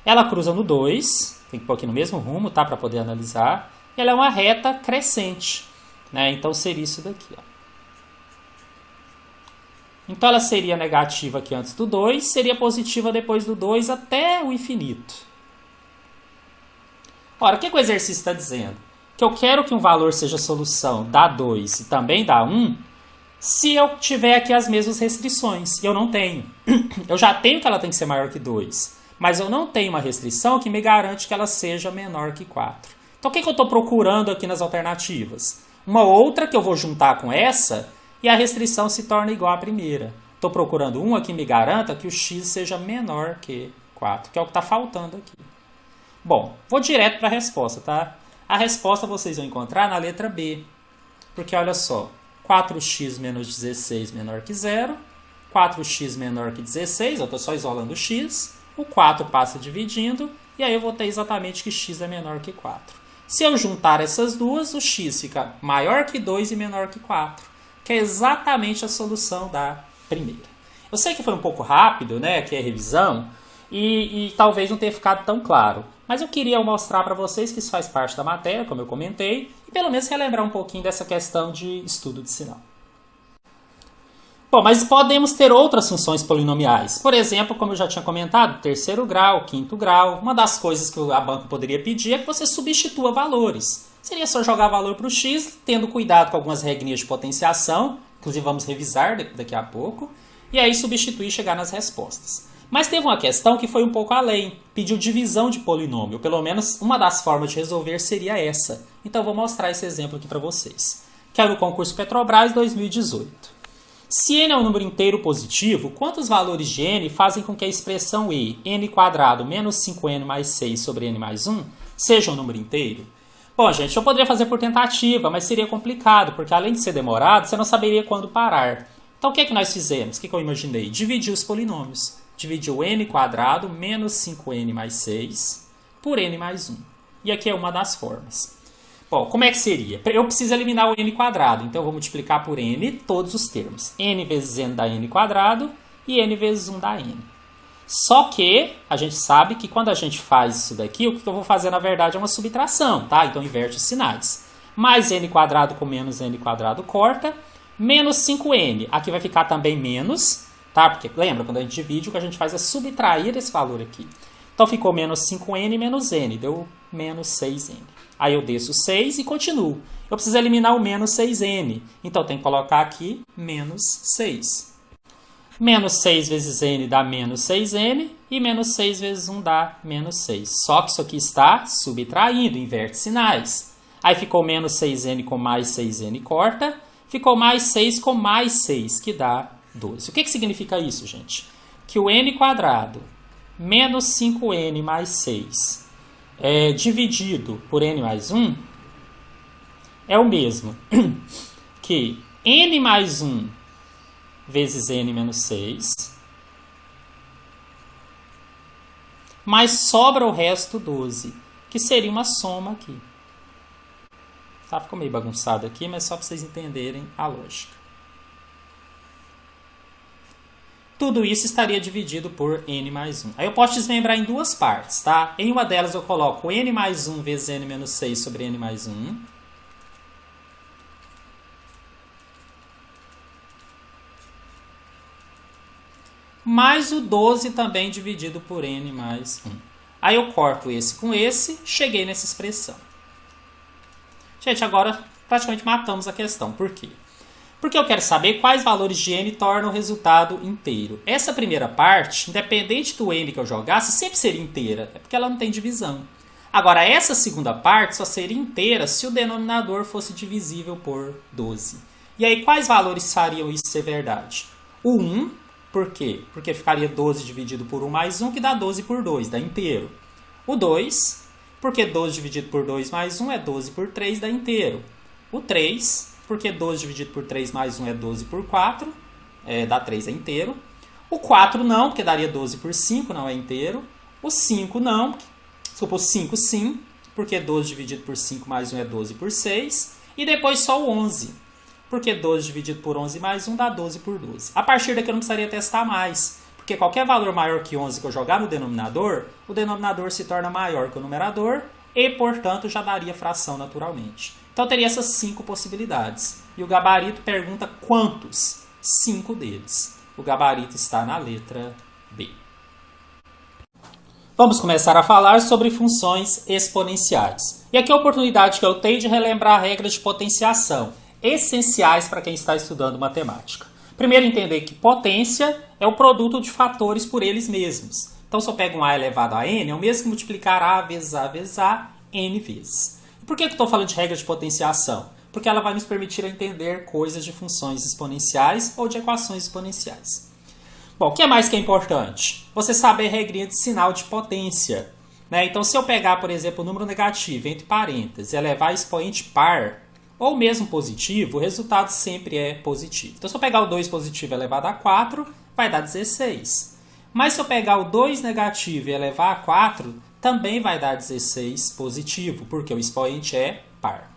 ela cruza no 2, tem que pôr aqui no mesmo rumo, tá? Para poder analisar. E ela é uma reta crescente, né? Então seria isso daqui, ó. Então ela seria negativa aqui antes do 2, seria positiva depois do 2 até o infinito. Ora, o que o exercício está dizendo? Que eu quero que um valor seja solução da 2 e também da 1, se eu tiver aqui as mesmas restrições. E eu não tenho. Eu já tenho que ela tem que ser maior que 2, mas eu não tenho uma restrição que me garante que ela seja menor que 4. Então o que eu estou procurando aqui nas alternativas? Uma outra que eu vou juntar com essa e a restrição se torna igual à primeira. Estou procurando uma que me garanta que o x seja menor que 4, que é o que está faltando aqui. Bom, vou direto para a resposta, tá? A resposta vocês vão encontrar na letra B. Porque olha só, 4x menos 16 menor que 0, 4x menor que 16, eu estou só isolando o x, o 4 passa dividindo, e aí eu vou ter exatamente que x é menor que 4. Se eu juntar essas duas, o x fica maior que 2 e menor que 4, que é exatamente a solução da primeira. Eu sei que foi um pouco rápido, né, que é revisão, e talvez não tenha ficado tão claro. Mas eu queria mostrar para vocês que isso faz parte da matéria, como eu comentei, e pelo menos relembrar um pouquinho dessa questão de estudo de sinal. Bom, mas podemos ter outras funções polinomiais. Por exemplo, como eu já tinha comentado, terceiro grau, quinto grau. Uma das coisas que a banca poderia pedir é que você substitua valores. Seria só jogar valor para o x, tendo cuidado com algumas regrinhas de potenciação, inclusive vamos revisar daqui a pouco, e aí substituir e chegar nas respostas. Mas teve uma questão que foi um pouco além, pediu divisão de polinômio, pelo menos uma das formas de resolver seria essa. Então eu vou mostrar esse exemplo aqui para vocês, que é no concurso Petrobras 2018. Se n é um número inteiro positivo, quantos valores de n fazem com que a expressão e, n² menos 5n mais 6 sobre n mais 1, seja um número inteiro? Bom, gente, eu poderia fazer por tentativa, mas seria complicado, porque além de ser demorado, você não saberia quando parar. Então o que é que nós fizemos? O que eu imaginei? Dividir os polinômios. Dividir o n² menos 5n mais 6 por n mais 1. E aqui é uma das formas. Bom, como é que seria? Eu preciso eliminar o n², então eu vou multiplicar por n todos os termos. N vezes n dá n² e n vezes 1 dá n. Só que a gente sabe que quando a gente faz isso daqui, o que eu vou fazer na verdade é uma subtração, tá? Então inverte os sinais. Mais n² com menos n² corta, menos 5n. Aqui vai ficar também menos, tá? Porque lembra, quando a gente divide, o que a gente faz é subtrair esse valor aqui. Então ficou menos 5n menos n, deu menos 6n. Aí eu desço 6 e continuo. Eu preciso eliminar o menos 6n. Então eu tenho que colocar aqui menos 6. Menos 6 vezes n dá menos 6n. E menos 6 vezes 1 dá menos 6. Só que isso aqui está subtraindo, inverte sinais. Aí ficou menos 6n com mais 6n corta. Ficou mais 6 com mais 6, que dá 12. O que significa isso, gente? Que o n² menos 5n mais 6 dividido por n mais 1 é o mesmo que n mais 1 vezes n menos 6, mas sobra o resto 12, que seria uma soma aqui. Tá, ficou meio bagunçado aqui, mas só para vocês entenderem a lógica. Tudo isso estaria dividido por n mais 1. Aí eu posso desmembrar em duas partes, tá? Em uma delas eu coloco n mais 1 vezes n menos 6 sobre n mais 1. Mais o 12 também dividido por n mais 1. Aí eu corto esse com esse, cheguei nessa expressão. Gente, agora praticamente matamos a questão. Por quê? Porque eu quero saber quais valores de n tornam o resultado inteiro. Essa primeira parte, independente do n que eu jogasse, sempre seria inteira. É porque ela não tem divisão. Agora, essa segunda parte só seria inteira se o denominador fosse divisível por 12. E aí, quais valores fariam isso ser verdade? O 1, por quê? Porque ficaria 12 dividido por 1 mais 1, que dá 12 por 2, dá inteiro. O 2, porque 12 dividido por 2 mais 1 é 12 por 3, dá inteiro. O 3... porque 12 dividido por 3 mais 1 é 12 por 4, dá 3 é inteiro. O 4 não, porque daria 12 por 5, não é inteiro. O 5 não, desculpa, o 5 sim, porque 12 dividido por 5 mais 1 é 12 por 6. E depois só o 11, porque 12 dividido por 11 mais 1 dá 12 por 12. A partir daqui eu não precisaria testar mais, Porque qualquer valor maior que 11 que eu jogar no denominador, o denominador se torna maior que o numerador e, portanto, já daria fração naturalmente. Então, teria essas 5 possibilidades. E o gabarito pergunta quantos? 5 deles. O gabarito está na letra B. Vamos começar a falar sobre funções exponenciais. E aqui é a oportunidade que eu tenho de relembrar regras de potenciação, essenciais para quem está estudando matemática. Primeiro, entender que potência é o produto de fatores por eles mesmos. Então, se eu pego um A elevado a N, é o mesmo que multiplicar A vezes A vezes A, N vezes. E por que eu estou falando de regra de potenciação? Porque ela vai nos permitir entender coisas de funções exponenciais ou de equações exponenciais. Bom, o que mais que é importante? Você saber a regrinha de sinal de potência. Né? Então, se eu pegar, por exemplo, o número negativo entre parênteses e elevar a expoente par, ou mesmo positivo, o resultado sempre é positivo. Então, se eu pegar o 2 positivo elevado a 4, vai dar 16. Mas se eu pegar o 2 negativo e elevar a 4, também vai dar 16 positivo, porque o expoente é par.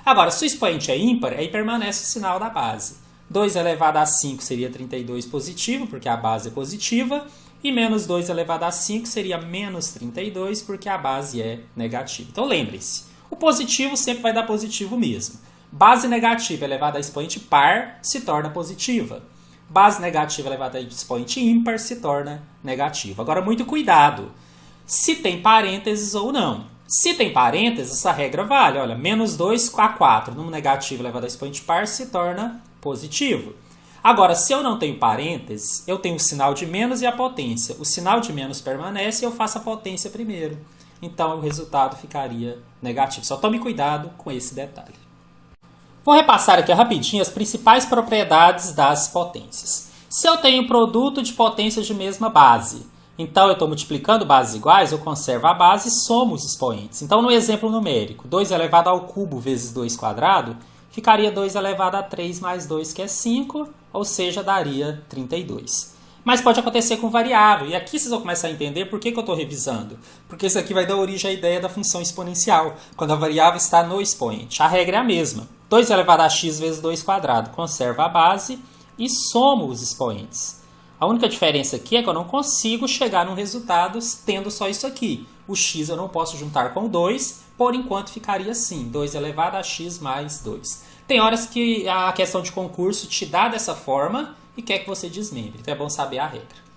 Agora, se o expoente é ímpar, aí permanece o sinal da base. 2 elevado a 5 seria 32 positivo, porque a base é positiva, e menos 2 elevado a 5 seria menos 32, porque a base é negativa. Então, lembre-se, o positivo sempre vai dar positivo mesmo. Base negativa elevada a expoente par se torna positiva. Base negativa elevada a expoente ímpar se torna negativa. Agora, muito cuidado se tem parênteses ou não. Se tem parênteses, essa regra vale. Olha, menos 2 a 4, número negativo elevado a expoente par se torna positivo. Agora, se eu não tenho parênteses, eu tenho o sinal de menos e a potência. O sinal de menos permanece e eu faço a potência primeiro. Então, o resultado ficaria negativo. Só tome cuidado com esse detalhe. Vou repassar aqui rapidinho as principais propriedades das potências. Se eu tenho produto de potências de mesma base, então eu estou multiplicando bases iguais, eu conservo a base e somo os expoentes. Então, no exemplo numérico, 2 elevado ao cubo vezes 2 quadrado, ficaria 2 elevado a 3 mais 2, que é 5, ou seja, daria 32. Mas pode acontecer com variável, e aqui vocês vão começar a entender por que eu estou revisando. Porque isso aqui vai dar origem à ideia da função exponencial, quando a variável está no expoente. A regra é a mesma. 2 elevado a x vezes 2 quadrado, conserva a base e somo os expoentes. A única diferença aqui é que eu não consigo chegar num resultado tendo só isso aqui. O x eu não posso juntar com 2, por enquanto ficaria assim, 2 elevado a x mais 2. Tem horas que a questão de concurso te dá dessa forma e quer que você desmembre, então é bom saber a regra.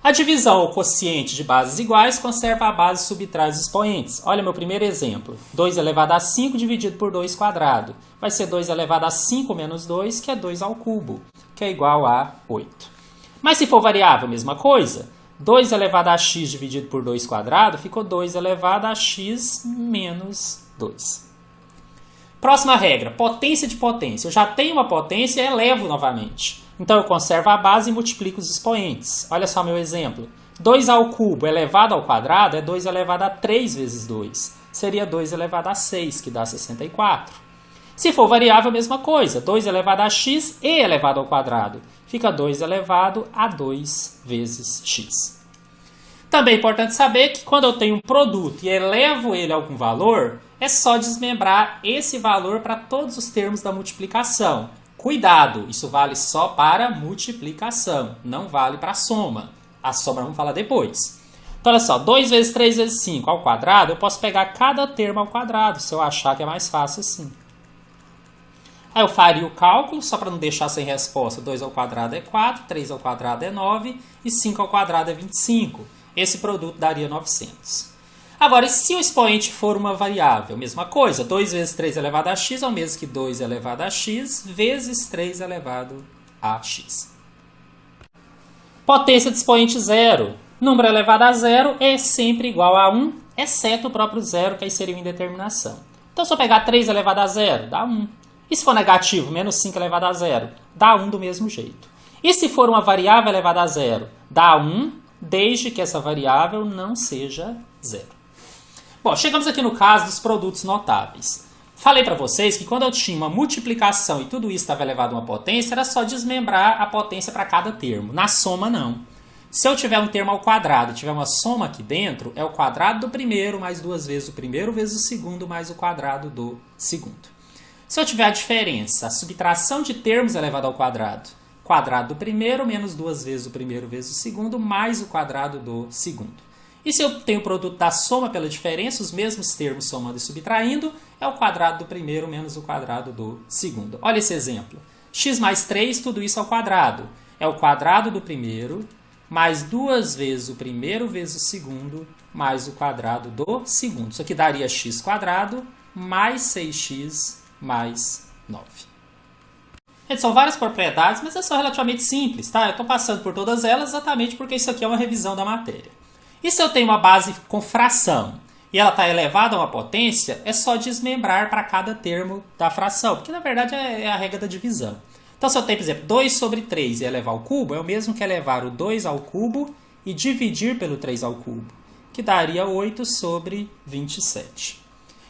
A divisão ou quociente de bases iguais conserva a base e subtrai os expoentes. Olha meu primeiro exemplo, 2 elevado a 5 dividido por 2 quadrado. Vai ser 2 elevado a 5 menos 2, que é 2 ao cubo, que é igual a 8. Mas se for variável, mesma coisa. 2 elevado a x dividido por 2 quadrado ficou 2 elevado a x menos 2. Próxima regra, potência de potência. Eu já tenho uma potência e elevo novamente. Então eu conservo a base e multiplico os expoentes. Olha só meu exemplo. 2 ao cubo elevado ao quadrado é 2 elevado a 3 vezes 2. Seria 2 elevado a 6, que dá 64. Se for variável, a mesma coisa. 2 elevado a x e elevado ao quadrado. Fica 2 elevado a 2 vezes x. Também é importante saber que quando eu tenho um produto e elevo ele a algum valor, é só desmembrar esse valor para todos os termos da multiplicação. Cuidado, isso vale só para multiplicação, não vale para soma. A soma vamos falar depois. Então, olha só, 2 vezes 3 vezes 5 ao quadrado, eu posso pegar cada termo ao quadrado, se eu achar que é mais fácil assim. Aí eu faria o cálculo, só para não deixar sem resposta. 2 ao quadrado é 4, 3 ao quadrado é 9 e 5 ao quadrado é 25. Esse produto daria 900. Agora, e se o expoente for uma variável? Mesma coisa, 2 vezes 3 elevado a x é o mesmo que 2 elevado a x vezes 3 elevado a x. Potência de expoente zero. Número elevado a zero é sempre igual a 1, exceto o próprio zero, que aí seria uma indeterminação. Então, se eu pegar 3 elevado a zero, dá 1. E se for negativo, menos 5 elevado a zero, dá 1 do mesmo jeito. E se for uma variável elevada a zero, dá 1, desde que essa variável não seja zero. Bom, chegamos aqui no caso dos produtos notáveis. Falei para vocês que quando eu tinha uma multiplicação e tudo isso estava elevado a uma potência, era só desmembrar a potência para cada termo. Na soma, não. Se eu tiver um termo ao quadrado e tiver uma soma aqui dentro, é o quadrado do primeiro mais 2 vezes o primeiro vezes o segundo mais o quadrado do segundo. Se eu tiver a diferença, a subtração de termos elevado ao quadrado, quadrado do primeiro menos 2 vezes o primeiro vezes o segundo, mais o quadrado do segundo. E se eu tenho o produto da soma pela diferença, os mesmos termos somando e subtraindo, é o quadrado do primeiro menos o quadrado do segundo. Olha esse exemplo. X mais 3, tudo isso ao quadrado. É o quadrado do primeiro, mais 2 vezes o primeiro vezes o segundo, mais o quadrado do segundo. Isso aqui daria x quadrado, mais 6x, mais 9. São várias propriedades, mas são relativamente simples, tá? Eu estou passando por todas elas exatamente porque isso aqui é uma revisão da matéria. E se eu tenho uma base com fração e ela está elevada a uma potência, é só desmembrar para cada termo da fração, porque na verdade é a regra da divisão. Então se eu tenho, por exemplo, 2 sobre 3 e elevar ao cubo, é o mesmo que elevar o 2 ao cubo e dividir pelo 3 ao cubo, que daria 8 sobre 27.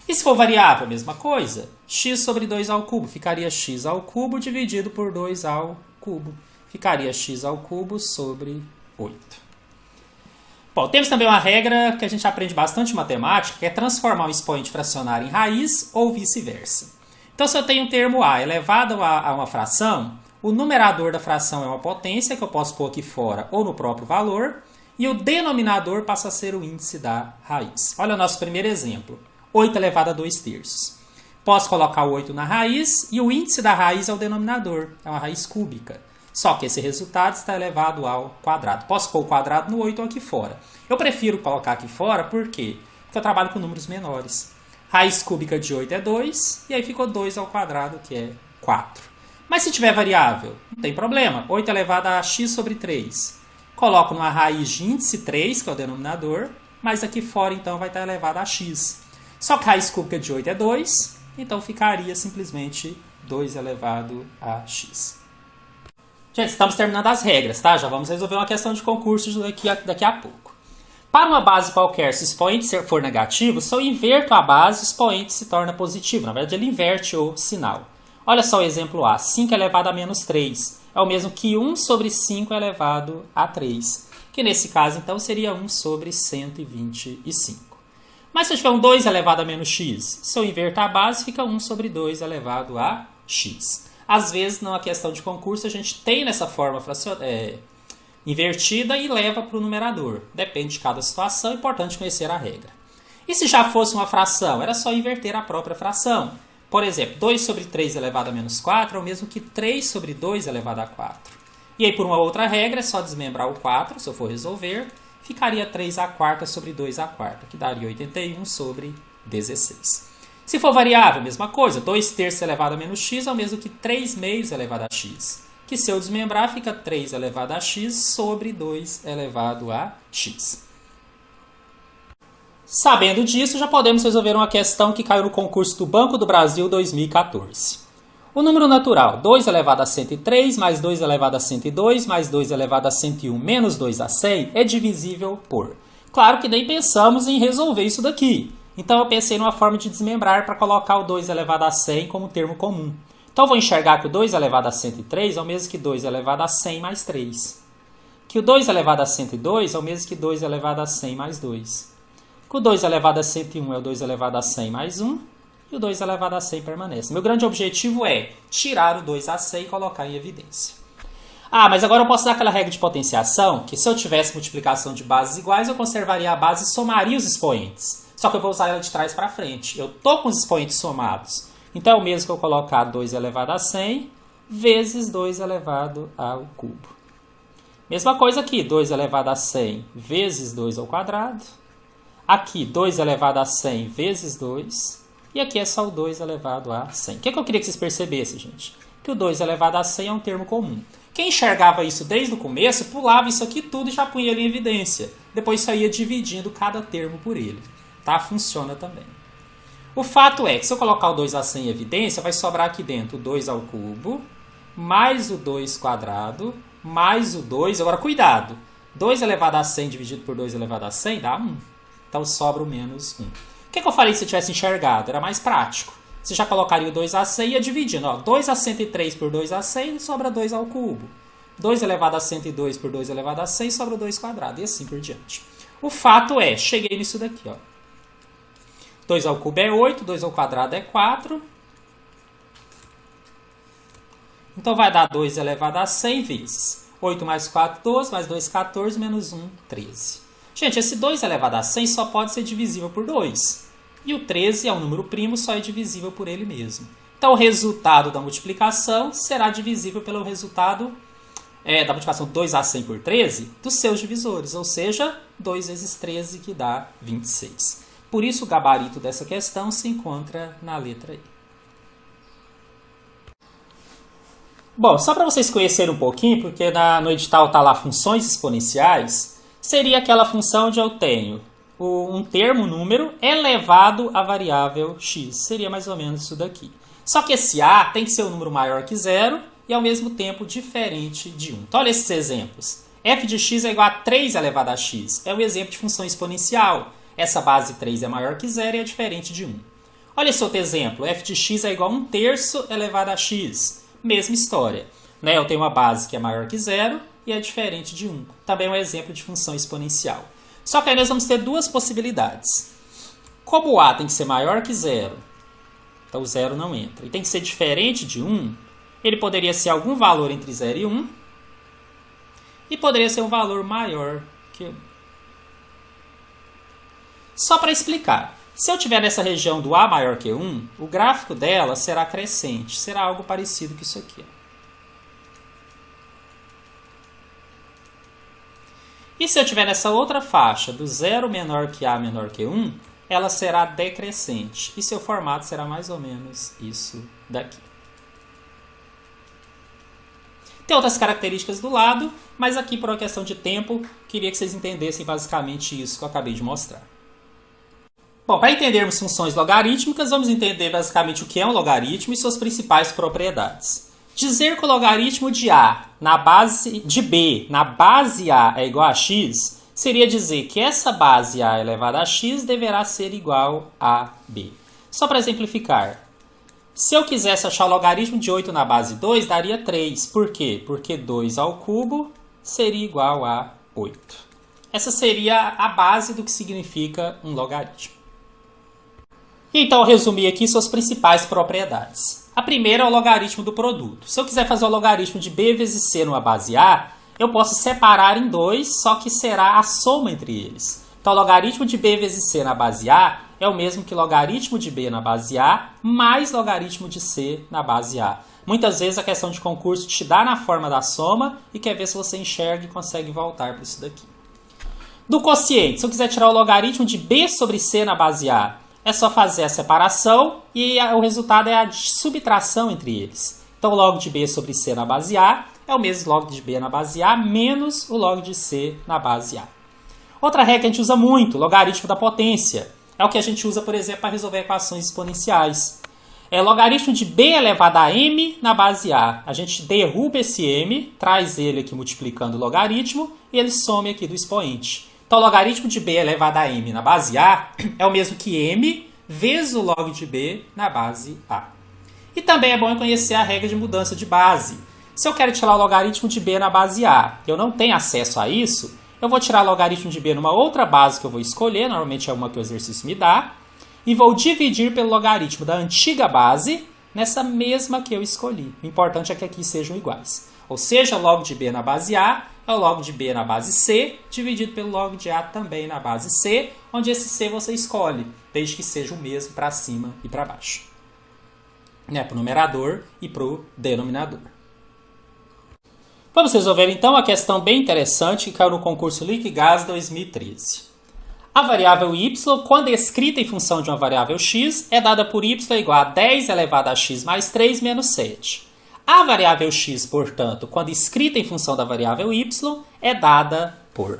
E se for variável, a mesma coisa. X sobre 2 ao cubo ficaria x ao cubo dividido por 2 ao cubo. Ficaria x ao cubo sobre 8. Bom, temos também uma regra que a gente aprende bastante em matemática, que é transformar um expoente fracionário em raiz ou vice-versa. Então, se eu tenho um termo A elevado a uma fração, o numerador da fração é uma potência, que eu posso pôr aqui fora ou no próprio valor, e o denominador passa a ser o índice da raiz. Olha o nosso primeiro exemplo. 8 elevado a 2 terços. Posso colocar o 8 na raiz e o índice da raiz é o denominador, é uma raiz cúbica. Só que esse resultado está elevado ao quadrado. Posso pôr o quadrado no 8 ou aqui fora. Eu prefiro colocar aqui fora, por quê? Porque eu trabalho com números menores. Raiz cúbica de 8 é 2, e aí ficou 2 ao quadrado, que é 4. Mas se tiver variável, não tem problema. 8 elevado a x sobre 3. Coloco numa raiz de índice 3, que é o denominador, mas aqui fora então vai estar elevado a x. Só que a raiz cúbica de 8 é 2, então ficaria simplesmente 2 elevado a x. Gente, estamos terminando as regras, tá? Já vamos resolver uma questão de concurso daqui a pouco. Para uma base qualquer, se o expoente for negativo, se eu inverto a base, o expoente se torna positivo. Na verdade, ele inverte o sinal. Olha só o exemplo A. 5 elevado a menos 3 é o mesmo que 1 sobre 5 elevado a 3, que nesse caso, então, seria 1 sobre 125. Mas se eu tiver um 2 elevado a menos x, se eu inverter a base, fica 1 sobre 2 elevado a x. Às vezes, numa questão de concurso, a gente tem nessa forma invertida e leva para o numerador. Depende de cada situação, é importante conhecer a regra. E se já fosse uma fração, era só inverter a própria fração. Por exemplo, 2 sobre 3 elevado a menos 4 é o mesmo que 3 sobre 2 elevado a 4. E aí, por uma outra regra, é só desmembrar o 4, se eu for resolver, ficaria 3 a quarta sobre 2 a quarta, que daria 81 sobre 16. Se for variável, mesma coisa. 2 terços elevado a menos x é o mesmo que 3 meios elevado a x. Que se eu desmembrar, fica 3 elevado a x sobre 2 elevado a x. Sabendo disso, já podemos resolver uma questão que caiu no concurso do Banco do Brasil 2014. O número natural 2 elevado a 103 mais 2 elevado a 102 mais 2 elevado a 101 menos 2 a 100 é divisível por... Claro que nem pensamos em resolver isso daqui. Então eu pensei numa forma de desmembrar para colocar o 2 elevado a 100 como termo comum. Então eu vou enxergar que o 2 elevado a 103 é o mesmo que 2 elevado a 100 mais 3. Que o 2 elevado a 102 é o mesmo que 2 elevado a 100 mais 2. Que o 2 elevado a 101 é o 2 elevado a 100 mais 1. E o 2 elevado a 100 permanece. Meu grande objetivo é tirar o 2 a 100 e colocar em evidência. Ah, mas agora eu posso dar aquela regra de potenciação, que se eu tivesse multiplicação de bases iguais, eu conservaria a base e somaria os expoentes. Só que eu vou usar ela de trás para frente. Eu estou com os expoentes somados. Então é o mesmo que eu colocar 2 elevado a 100 vezes 2 elevado ao cubo. Mesma coisa aqui, 2 elevado a 100 vezes 2 ao quadrado. Aqui, 2 elevado a 100 vezes 2. E aqui é só o 2 elevado a 100. O que eu queria que vocês percebessem, gente? Que o 2 elevado a 100 é um termo comum. Quem enxergava isso desde o começo, pulava isso aqui tudo e já punha ele em evidência. Depois só ia dividindo cada termo por ele. Tá? Funciona também. O fato é que se eu colocar o 2 a 100 em evidência, vai sobrar aqui dentro o 2 ao cubo, mais o 2 quadrado, mais o 2... Agora, cuidado! 2 elevado a 100 dividido por 2 elevado a 100 dá 1. Então, sobra o menos 1. O que eu faria se eu tivesse enxergado? Era mais prático. Você já colocaria o 2 a 100 e ia dividindo. Ó, 2 a 103 por 2 a 100 sobra 2 ao cubo. 2 elevado a 102 por 2 elevado a 100 sobra 2 quadrado. E assim por diante. O fato é, cheguei nisso daqui. Ó. 2 ao cubo é 8, 2 ao quadrado é 4. Então vai dar 2 elevado a 100 vezes 8 mais 4, 12, mais 2, 14, menos 1, 13. Gente, esse 2 elevado a 100 só pode ser divisível por 2. E o 13 é um número primo, só é divisível por ele mesmo. Então o resultado da multiplicação será divisível pelo resultado da multiplicação 2 a 100 por 13 dos seus divisores, ou seja, 2 vezes 13 que dá 26. Por isso o gabarito dessa questão se encontra na letra I. Bom, só para vocês conhecerem um pouquinho, porque no edital está lá funções exponenciais, seria aquela função onde eu tenho um termo, número, elevado à variável x. Seria mais ou menos isso daqui. Só que esse a tem que ser um número maior que zero e ao mesmo tempo diferente de 1. Então olha esses exemplos. F de x é igual a 3 elevado a x. É um exemplo de função exponencial. Essa base 3 é maior que zero e é diferente de 1. Olha esse outro exemplo. F de x é igual a 1/3 elevado a x. Mesma história. Eu tenho uma base que é maior que zero e é diferente de 1. Também é um exemplo de função exponencial. Só que aí nós vamos ter duas possibilidades. Como o a tem que ser maior que zero, então o zero não entra, e tem que ser diferente de 1, ele poderia ser algum valor entre 0 e 1, e poderia ser um valor maior que 1. Só para explicar, se eu tiver nessa região do a maior que 1, o gráfico dela será crescente, será algo parecido com isso aqui. E se eu tiver nessa outra faixa, do 0 menor que a menor que 1, ela será decrescente. E seu formato será mais ou menos isso daqui. Tem outras características do lado, mas aqui por uma questão de tempo, queria que vocês entendessem basicamente isso que eu acabei de mostrar. Bom, para entendermos funções logarítmicas, vamos entender basicamente o que é um logaritmo e suas principais propriedades. Dizer que o logaritmo de A de B na base A é igual a x, seria dizer que essa base A elevada a x deverá ser igual a B. Só para exemplificar, se eu quisesse achar o logaritmo de 8 na base 2, daria 3. Por quê? Porque 2 ao cubo seria igual a 8. Essa seria a base do que significa um logaritmo. Então, eu resumi aqui suas principais propriedades. A primeira é o logaritmo do produto. Se eu quiser fazer o logaritmo de b vezes c numa base A, eu posso separar em 2, só que será a soma entre eles. Então, o logaritmo de b vezes c na base A é o mesmo que logaritmo de b na base A mais logaritmo de c na base A. Muitas vezes a questão de concurso te dá na forma da soma e quer ver se você enxerga e consegue voltar para isso daqui. Do quociente, se eu quiser tirar o logaritmo de b sobre c na base A, é só fazer a separação e o resultado é a subtração entre eles. Então, o log de b sobre c na base A é o mesmo log de b na base A menos o log de c na base A. Outra regra que a gente usa muito, logaritmo da potência. É o que a gente usa, por exemplo, para resolver equações exponenciais. É logaritmo de b elevado a m na base A. A gente derruba esse m, traz ele aqui multiplicando o logaritmo e ele some aqui do expoente. Então, o logaritmo de b elevado a m na base A é o mesmo que m vezes o log de b na base A. E também é bom conhecer a regra de mudança de base. Se eu quero tirar o logaritmo de b na base A e eu não tenho acesso a isso, eu vou tirar o logaritmo de b numa outra base que eu vou escolher, normalmente é uma que o exercício me dá, e vou dividir pelo logaritmo da antiga base nessa mesma que eu escolhi. O importante é que aqui sejam iguais. Ou seja, log de b na base A é o log de b na base C, dividido pelo log de A também na base C, onde esse C você escolhe, desde que seja o mesmo para cima e para baixo. Para o numerador e para o denominador. Vamos resolver então uma questão bem interessante que caiu no concurso Liquigás 2013. A variável y, quando escrita em função de uma variável x, é dada por y igual a 10 elevado a x mais 3 menos 7. A variável x, portanto, quando escrita em função da variável y, é dada por...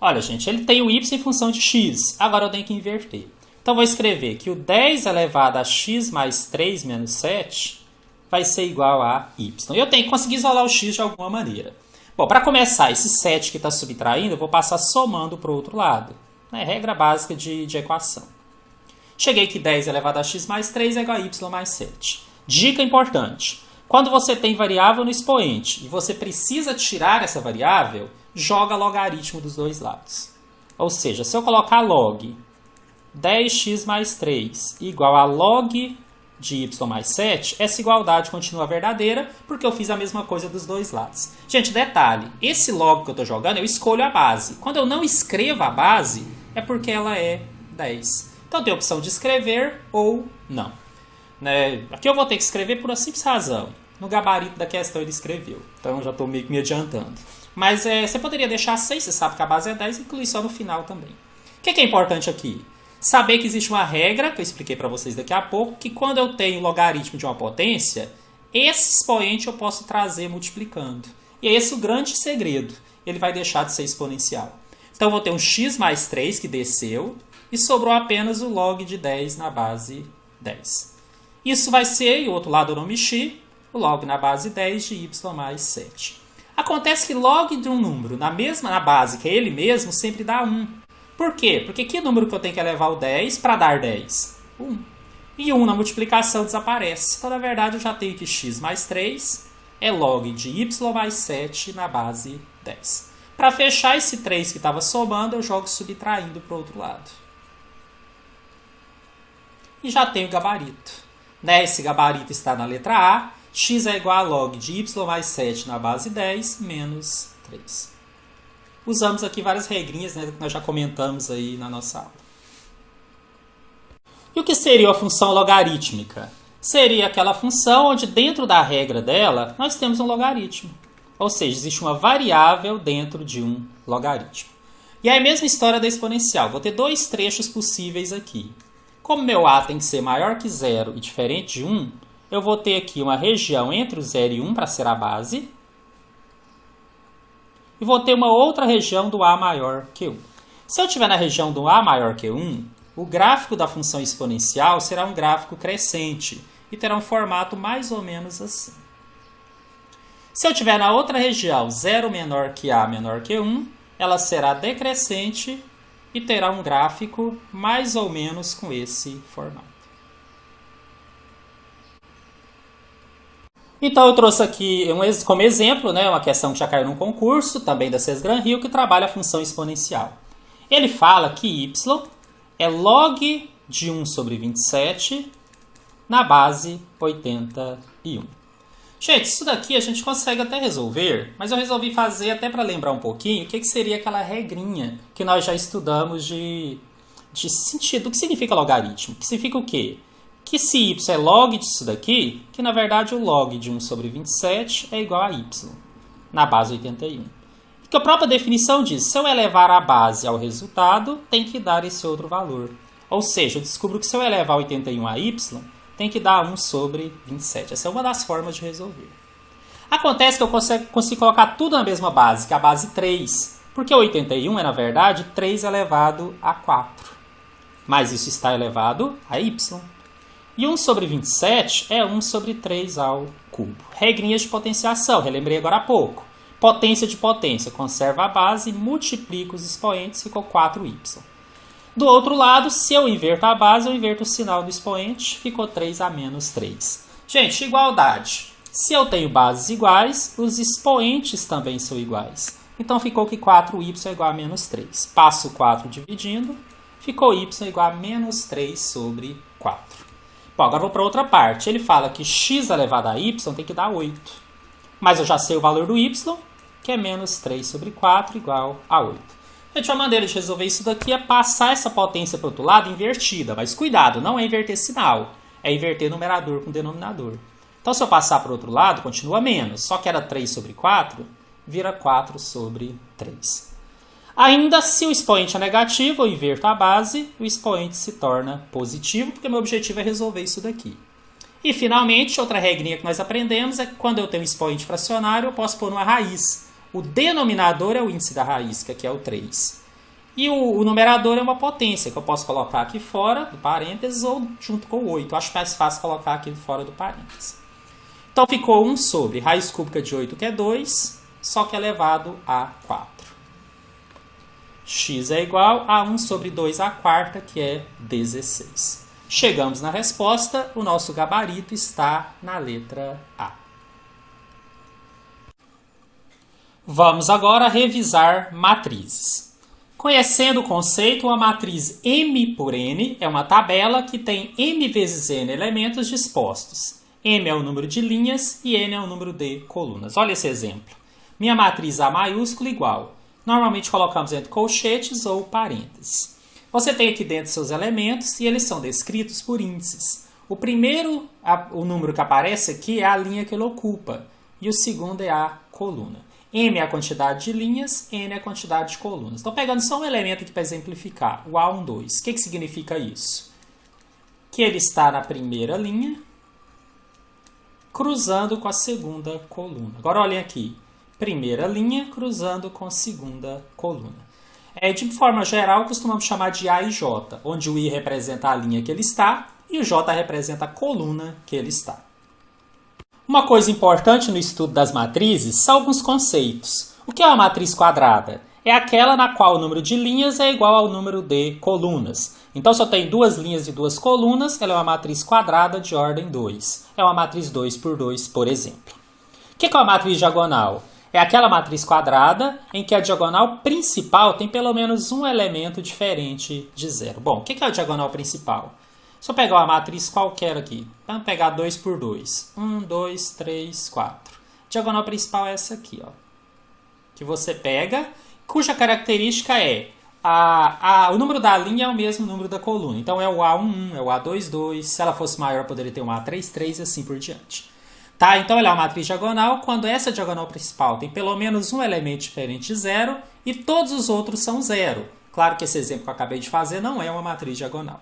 Olha, gente, ele tem o y em função de x. Agora eu tenho que inverter. Então, vou escrever que o 10 elevado a x mais 3 menos 7 vai ser igual a y. Eu tenho que conseguir isolar o x de alguma maneira. Bom, para começar, esse 7 que está subtraindo, eu vou passar somando para o outro lado. É regra básica de equação. Cheguei que 10 elevado a x mais 3 é igual a y mais 7. Dica importante. Quando você tem variável no expoente e você precisa tirar essa variável, joga logaritmo dos dois lados. Ou seja, se eu colocar log 10x mais 3 igual a log de y mais 7, essa igualdade continua verdadeira, porque eu fiz a mesma coisa dos dois lados. Gente, detalhe, esse log que eu estou jogando, eu escolho a base. Quando eu não escrevo a base, é porque ela é 10. Então tem a opção de escrever ou não. Aqui eu vou ter que escrever por uma simples razão. No gabarito da questão ele escreveu, então eu já estou meio que me adiantando. Mas você poderia deixar 6, você sabe que a base é 10, e incluir só no final também. O que é importante aqui? Saber que existe uma regra, que eu expliquei para vocês daqui a pouco, que quando eu tenho logaritmo de uma potência, esse expoente eu posso trazer multiplicando. E é esse o grande segredo. Ele vai deixar de ser exponencial. Então eu vou ter um x mais 3 que desceu e sobrou apenas o log de 10 na base 10. Isso vai ser, e o outro lado eu não mexi, o log na base 10 de y mais 7. Acontece que log de um número na base, que é ele mesmo, sempre dá 1. Por quê? Porque que número que eu tenho que elevar o 10 para dar 10? 1. E 1 na multiplicação desaparece. Então, na verdade, eu já tenho que x mais 3 é log de y mais 7 na base 10. Para fechar esse 3 que estava somando, eu jogo subtraindo para o outro lado. E já tenho o gabarito. Esse gabarito está na letra A. X é igual a log de y mais 7 na base 10 menos 3. Usamos aqui várias regrinhas, que nós já comentamos aí na nossa aula. E o que seria a função logarítmica? Seria aquela função onde dentro da regra dela nós temos um logaritmo. Ou seja, existe uma variável dentro de um logaritmo. E é a mesma história da exponencial. Vou ter dois trechos possíveis aqui. Como meu a tem que ser maior que 0 e diferente de 1, eu vou ter aqui uma região entre o 0 e 1 para ser a base. E vou ter uma outra região do a maior que 1. Se eu estiver na região do a maior que 1, o gráfico da função exponencial será um gráfico crescente e terá um formato mais ou menos assim. Se eu estiver na outra região, 0 menor que a menor que 1, ela será decrescente e terá um gráfico mais ou menos com esse formato. Então eu trouxe aqui como exemplo, uma questão que já caiu num concurso, também da Cesgran-Hill, que trabalha a função exponencial. Ele fala que y é log de 1 sobre 27 na base 81. Gente, isso daqui a gente consegue até resolver, mas eu resolvi fazer até para lembrar um pouquinho o que seria aquela regrinha que nós já estudamos de sentido. O que significa logaritmo? Que significa o quê? Que se y é log disso daqui, que na verdade o log de 1 sobre 27 é igual a y, na base 81. E que a própria definição diz, se eu elevar a base ao resultado, tem que dar esse outro valor. Ou seja, eu descubro que se eu elevar 81 a y, tem que dar 1 sobre 27. Essa é uma das formas de resolver. Acontece que eu consigo colocar tudo na mesma base, que é a base 3, porque 81 é, na verdade, 3 elevado a 4. Mas isso está elevado a y. E 1 sobre 27 é 1 sobre 3 ao cubo. Regrinhas de potenciação, relembrei agora há pouco. Potência de potência, conserva a base, multiplica os expoentes, ficou 4y. Do outro lado, se eu inverto a base, eu inverto o sinal do expoente, ficou 3 a menos 3. Gente, igualdade. Se eu tenho bases iguais, os expoentes também são iguais. Então ficou que 4y é igual a menos 3. Passo 4 dividindo, ficou y igual a menos 3 sobre 4. Bom, agora vou para outra parte. Ele fala que x elevado a y tem que dar 8. Mas eu já sei o valor do y, que é menos 3 sobre 4 igual a 8. Gente, uma maneira de resolver isso daqui é passar essa potência para o outro lado invertida. Mas cuidado, não é inverter sinal. É inverter numerador com denominador. Então, se eu passar para o outro lado, continua menos. Só que era 3 sobre 4, vira 4 sobre 3. Ainda, se o expoente é negativo, eu inverto a base, o expoente se torna positivo, porque meu objetivo é resolver isso daqui. E, finalmente, outra regrinha que nós aprendemos é que quando eu tenho um expoente fracionário, eu posso pôr uma raiz. O denominador é o índice da raiz, que aqui é o 3. E o numerador é uma potência, que eu posso colocar aqui fora do parênteses ou junto com o 8. Eu acho mais fácil colocar aqui fora do parênteses. Então, ficou 1 sobre raiz cúbica de 8, que é 2, só que elevado a 4. X é igual a 1 sobre 2 à quarta, que é 16. Chegamos na resposta, o nosso gabarito está na letra A. Vamos agora revisar matrizes. Conhecendo o conceito, uma matriz M por N é uma tabela que tem M vezes N elementos dispostos. M é o número de linhas e N é o número de colunas. Olha esse exemplo. Minha matriz A maiúscula igual. Normalmente colocamos entre colchetes ou parênteses. Você tem aqui dentro seus elementos e eles são descritos por índices. O primeiro, o número que aparece aqui é a linha que ele ocupa. E o segundo é a coluna. M é a quantidade de linhas, N é a quantidade de colunas. Estou pegando só um elemento aqui para exemplificar, o A12. O que significa isso? Que ele está na primeira linha, cruzando com a segunda coluna. Agora olhem aqui, primeira linha cruzando com a segunda coluna. De forma geral, costumamos chamar de A e J, onde o I representa a linha que ele está e o J representa a coluna que ele está. Uma coisa importante no estudo das matrizes são alguns conceitos. O que é uma matriz quadrada? É aquela na qual o número de linhas é igual ao número de colunas. Então, se eu tenho duas linhas e duas colunas, ela é uma matriz quadrada de ordem 2. É uma matriz 2 por 2, por exemplo. O que é uma matriz diagonal? É aquela matriz quadrada em que a diagonal principal tem pelo menos um elemento diferente de zero. Bom, o que é a diagonal principal? Se eu pegar uma matriz qualquer aqui, vamos pegar 2 por 2. 1, 2, 3, 4. Diagonal principal é essa aqui, ó, que você pega, cuja característica é o número da linha é o mesmo número da coluna. Então é o A11, é o A22. Se ela fosse maior, poderia ter um A33 e assim por diante. Tá? Então ela é uma matriz diagonal quando essa diagonal principal tem pelo menos um elemento diferente de zero e todos os outros são zero. Claro que esse exemplo que eu acabei de fazer não é uma matriz diagonal.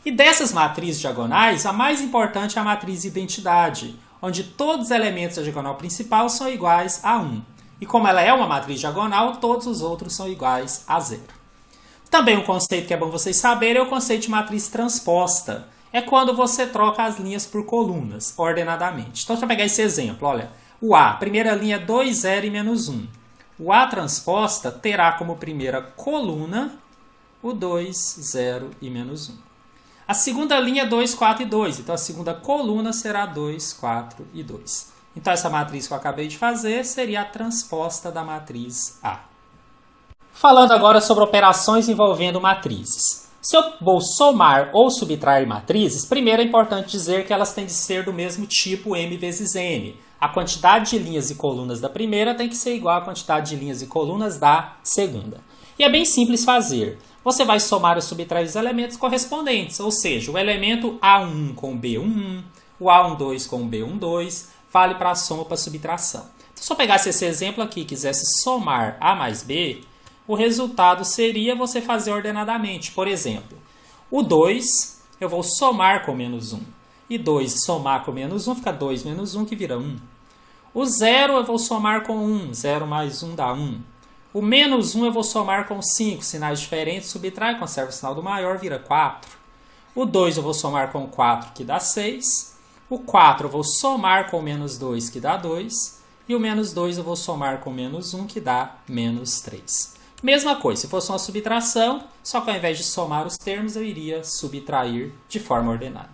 E dessas matrizes diagonais, a mais importante é a matriz identidade, onde todos os elementos da diagonal principal são iguais a 1. E como ela é uma matriz diagonal, todos os outros são iguais a 0. Também um conceito que é bom vocês saberem é o conceito de matriz transposta. É quando você troca as linhas por colunas, ordenadamente. Então, deixa eu pegar esse exemplo. Olha, o A, primeira linha 2, 0 e menos 1. O A transposta terá como primeira coluna o 2, 0 e menos 1. A segunda linha é 2, 4 e 2. Então, a segunda coluna será 2, 4 e 2. Então, essa matriz que eu acabei de fazer seria a transposta da matriz A. Falando agora sobre operações envolvendo matrizes. Se eu vou somar ou subtrair matrizes, primeiro é importante dizer que elas têm de ser do mesmo tipo M vezes N. A quantidade de linhas e colunas da primeira tem que ser igual à quantidade de linhas e colunas da segunda. E é bem simples fazer. Você vai somar ou subtrair os elementos correspondentes, ou seja, o elemento A1 com o B11, o A12 com o B12, vale para a soma ou para a subtração. Então, se eu pegasse esse exemplo aqui e quisesse somar A mais B, o resultado seria você fazer ordenadamente. Por exemplo, o 2 eu vou somar com menos 1. E 2 somar com menos 1 fica 2 menos 1, que vira 1. O 0 eu vou somar com 1. 0 mais 1 dá 1. O menos 1 eu vou somar com 5. Sinais diferentes, subtrai, conserva o sinal do maior, vira 4. O 2 eu vou somar com 4, que dá 6. O 4 eu vou somar com menos 2, que dá 2. E o menos 2 eu vou somar com menos 1, que dá menos 3. Mesma coisa, se fosse uma subtração, só que ao invés de somar os termos, eu iria subtrair de forma ordenada.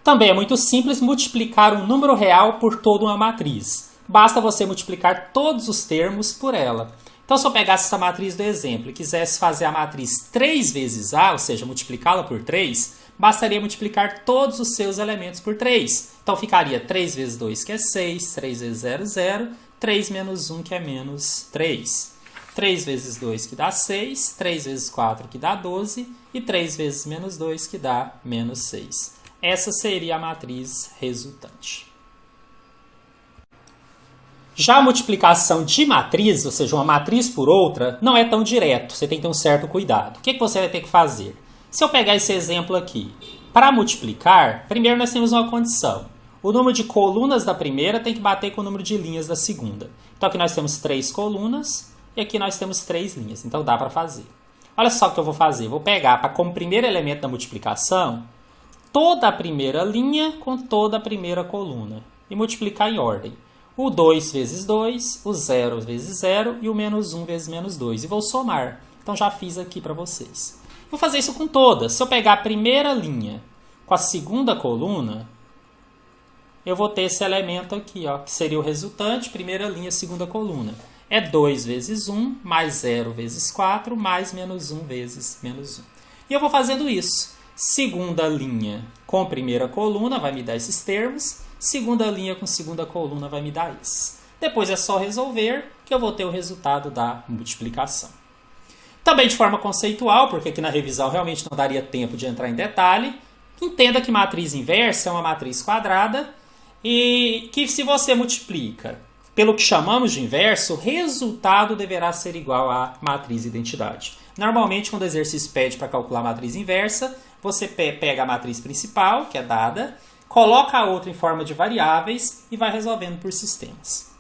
Também é muito simples multiplicar um número real por toda uma matriz. Basta você multiplicar todos os termos por ela. Então, se eu pegasse essa matriz do exemplo e quisesse fazer a matriz 3 vezes A, ou seja, multiplicá-la por 3, bastaria multiplicar todos os seus elementos por 3. Então, ficaria 3 vezes 2, que é 6, 3 vezes 0, 0, 3 menos 1, que é menos 3. 3 vezes 2, que dá 6, 3 vezes 4, que dá 12, e 3 vezes menos 2, que dá menos 6. Essa seria a matriz resultante. Já a multiplicação de matriz, ou seja, uma matriz por outra, não é tão direto, você tem que ter um certo cuidado. O que você vai ter que fazer? Se eu pegar esse exemplo aqui, para multiplicar, primeiro nós temos uma condição. O número de colunas da primeira tem que bater com o número de linhas da segunda. Então aqui nós temos 3 colunas e aqui nós temos 3 linhas, então dá para fazer. Olha só o que eu vou fazer, vou pegar como primeiro elemento da multiplicação toda a primeira linha com toda a primeira coluna e multiplicar em ordem. O 2 vezes 2, o 0 vezes 0 e o menos 1 vezes menos 2. E vou somar. Então já fiz aqui para vocês. Vou fazer isso com todas. Se eu pegar a primeira linha com a segunda coluna, eu vou ter esse elemento aqui, ó, que seria o resultante, primeira linha, segunda coluna. é 2 vezes 1, mais 0 vezes 4, mais menos 1 vezes menos 1. E eu vou fazendo isso. Segunda linha com primeira coluna vai me dar esses termos. Segunda linha com segunda coluna vai me dar esses. Depois é só resolver que eu vou ter o resultado da multiplicação. Também de forma conceitual, porque aqui na revisão realmente não daria tempo de entrar em detalhe, entenda que matriz inversa é uma matriz quadrada e que se você multiplica pelo que chamamos de inverso, o resultado deverá ser igual à matriz identidade. Normalmente, quando o exercício pede para calcular a matriz inversa, você pega a matriz principal, que é dada, coloca a outra em forma de variáveis e vai resolvendo por sistemas.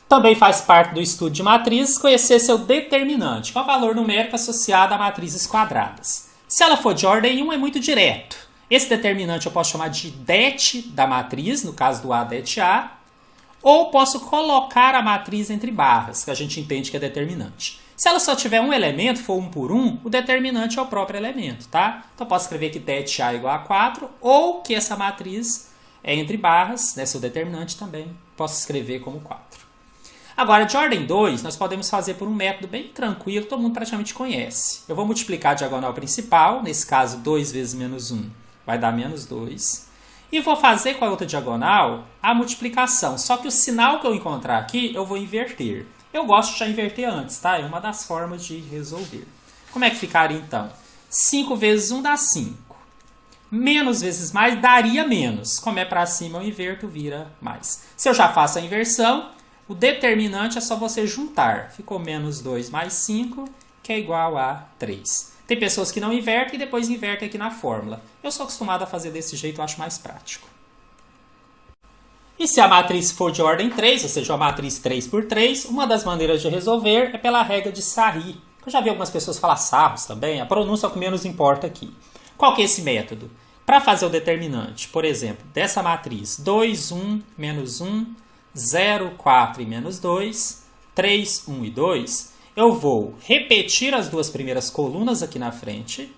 Também faz parte do estudo de matrizes conhecer seu determinante, que é o valor numérico associado a matrizes quadradas. Se ela for de ordem 1, é muito direto. Esse determinante eu posso chamar de det da matriz, no caso do A, det A, ou posso colocar a matriz entre barras, que a gente entende que é determinante. Se ela só tiver um elemento, for 1 por 1, o determinante é o próprio elemento, tá? Então eu posso escrever que det A é igual a 4, ou que essa matriz é entre barras, né, seu determinante também, posso escrever como 4. Agora, de ordem 2, nós podemos fazer por um método bem tranquilo, que todo mundo praticamente conhece. Eu vou multiplicar a diagonal principal, nesse caso 2 vezes menos 1 vai dar menos 2. E vou fazer com a outra diagonal a multiplicação, só que o sinal que eu encontrar aqui eu vou inverter. Eu gosto de já inverter antes, tá? É uma das formas de resolver. Como é que ficaria então? 5 vezes 1 dá 5. Menos vezes mais daria menos. Como é para cima eu inverto, vira mais. Se eu já faço a inversão, o determinante é só você juntar. Ficou menos 2 mais 5, que é igual a 3. Tem pessoas que não invertem e depois invertem aqui na fórmula. Eu sou acostumado a fazer desse jeito, eu acho mais prático. E se a matriz for de ordem 3, ou seja, a matriz 3 por 3, uma das maneiras de resolver é pela regra de Sarri. Eu já vi algumas pessoas falar Sarros também, a pronúncia é o que menos importa aqui. Qual que é esse método? Para fazer o determinante, por exemplo, dessa matriz 2, 1, menos 1, 0, 4 e menos 2, 3, 1 e 2, eu vou repetir as duas primeiras colunas aqui na frente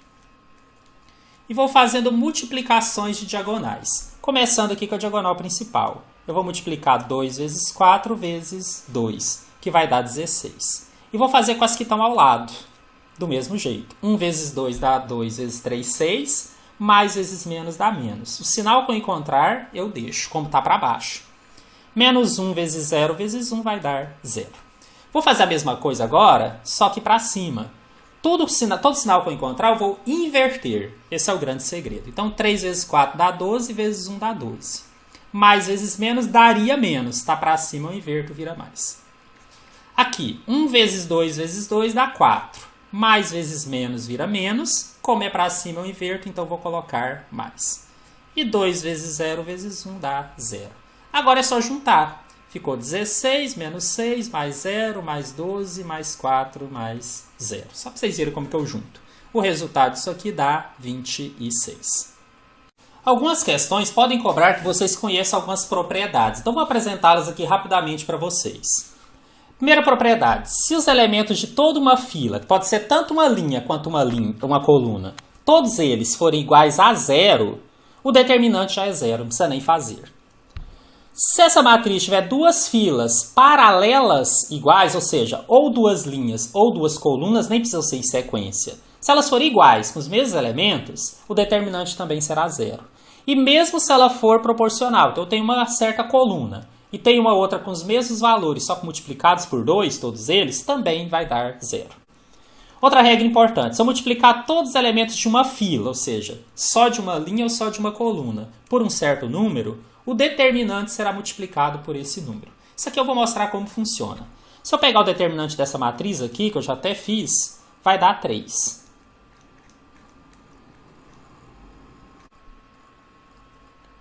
e vou fazendo multiplicações de diagonais. Começando aqui com a diagonal principal. Eu vou multiplicar 2 vezes 4 vezes 2, que vai dar 16. E vou fazer com as que estão ao lado, do mesmo jeito. 1 vezes 2 dá 2 vezes 3, 6, mais vezes menos dá menos. O sinal que eu encontrar, eu deixo, como está para baixo. Menos 1 vezes 0 vezes 1 vai dar 0. Vou fazer a mesma coisa agora, só que para cima. Todo sinal que eu encontrar, eu vou inverter. Esse é o grande segredo. Então, 3 vezes 4 dá 12, vezes 1 dá 12. Mais vezes menos daria menos. Está para cima, eu inverto, vira mais. Aqui, 1 vezes 2 vezes 2 dá 4. Mais vezes menos vira menos. Como é para cima, eu inverto, então vou colocar mais. E 2 vezes 0 vezes 1 dá 0. Agora é só juntar. Ficou 16, menos 6, mais 0, mais 12, mais 4, mais 0. Só para vocês verem como que eu junto. O resultado disso aqui dá 26. Algumas questões podem cobrar que vocês conheçam algumas propriedades. Então, vou apresentá-las aqui rapidamente para vocês. Primeira propriedade. Se os elementos de toda uma fila, que pode ser tanto uma linha quanto uma coluna, todos eles forem iguais a 0, o determinante já é 0, não precisa nem fazer. Se essa matriz tiver duas filas paralelas iguais, ou seja, ou duas linhas ou duas colunas, nem precisam ser em sequência. Se elas forem iguais, com os mesmos elementos, o determinante também será 0. E mesmo se ela for proporcional, então eu tenho uma certa coluna e tenho uma outra com os mesmos valores, só que multiplicados por 2, todos eles, também vai dar 0. Outra regra importante, se eu multiplicar todos os elementos de uma fila, ou seja, só de uma linha ou só de uma coluna, por um certo número, o determinante será multiplicado por esse número. Isso aqui eu vou mostrar como funciona. Se eu pegar o determinante dessa matriz aqui, que eu já até fiz, vai dar 3.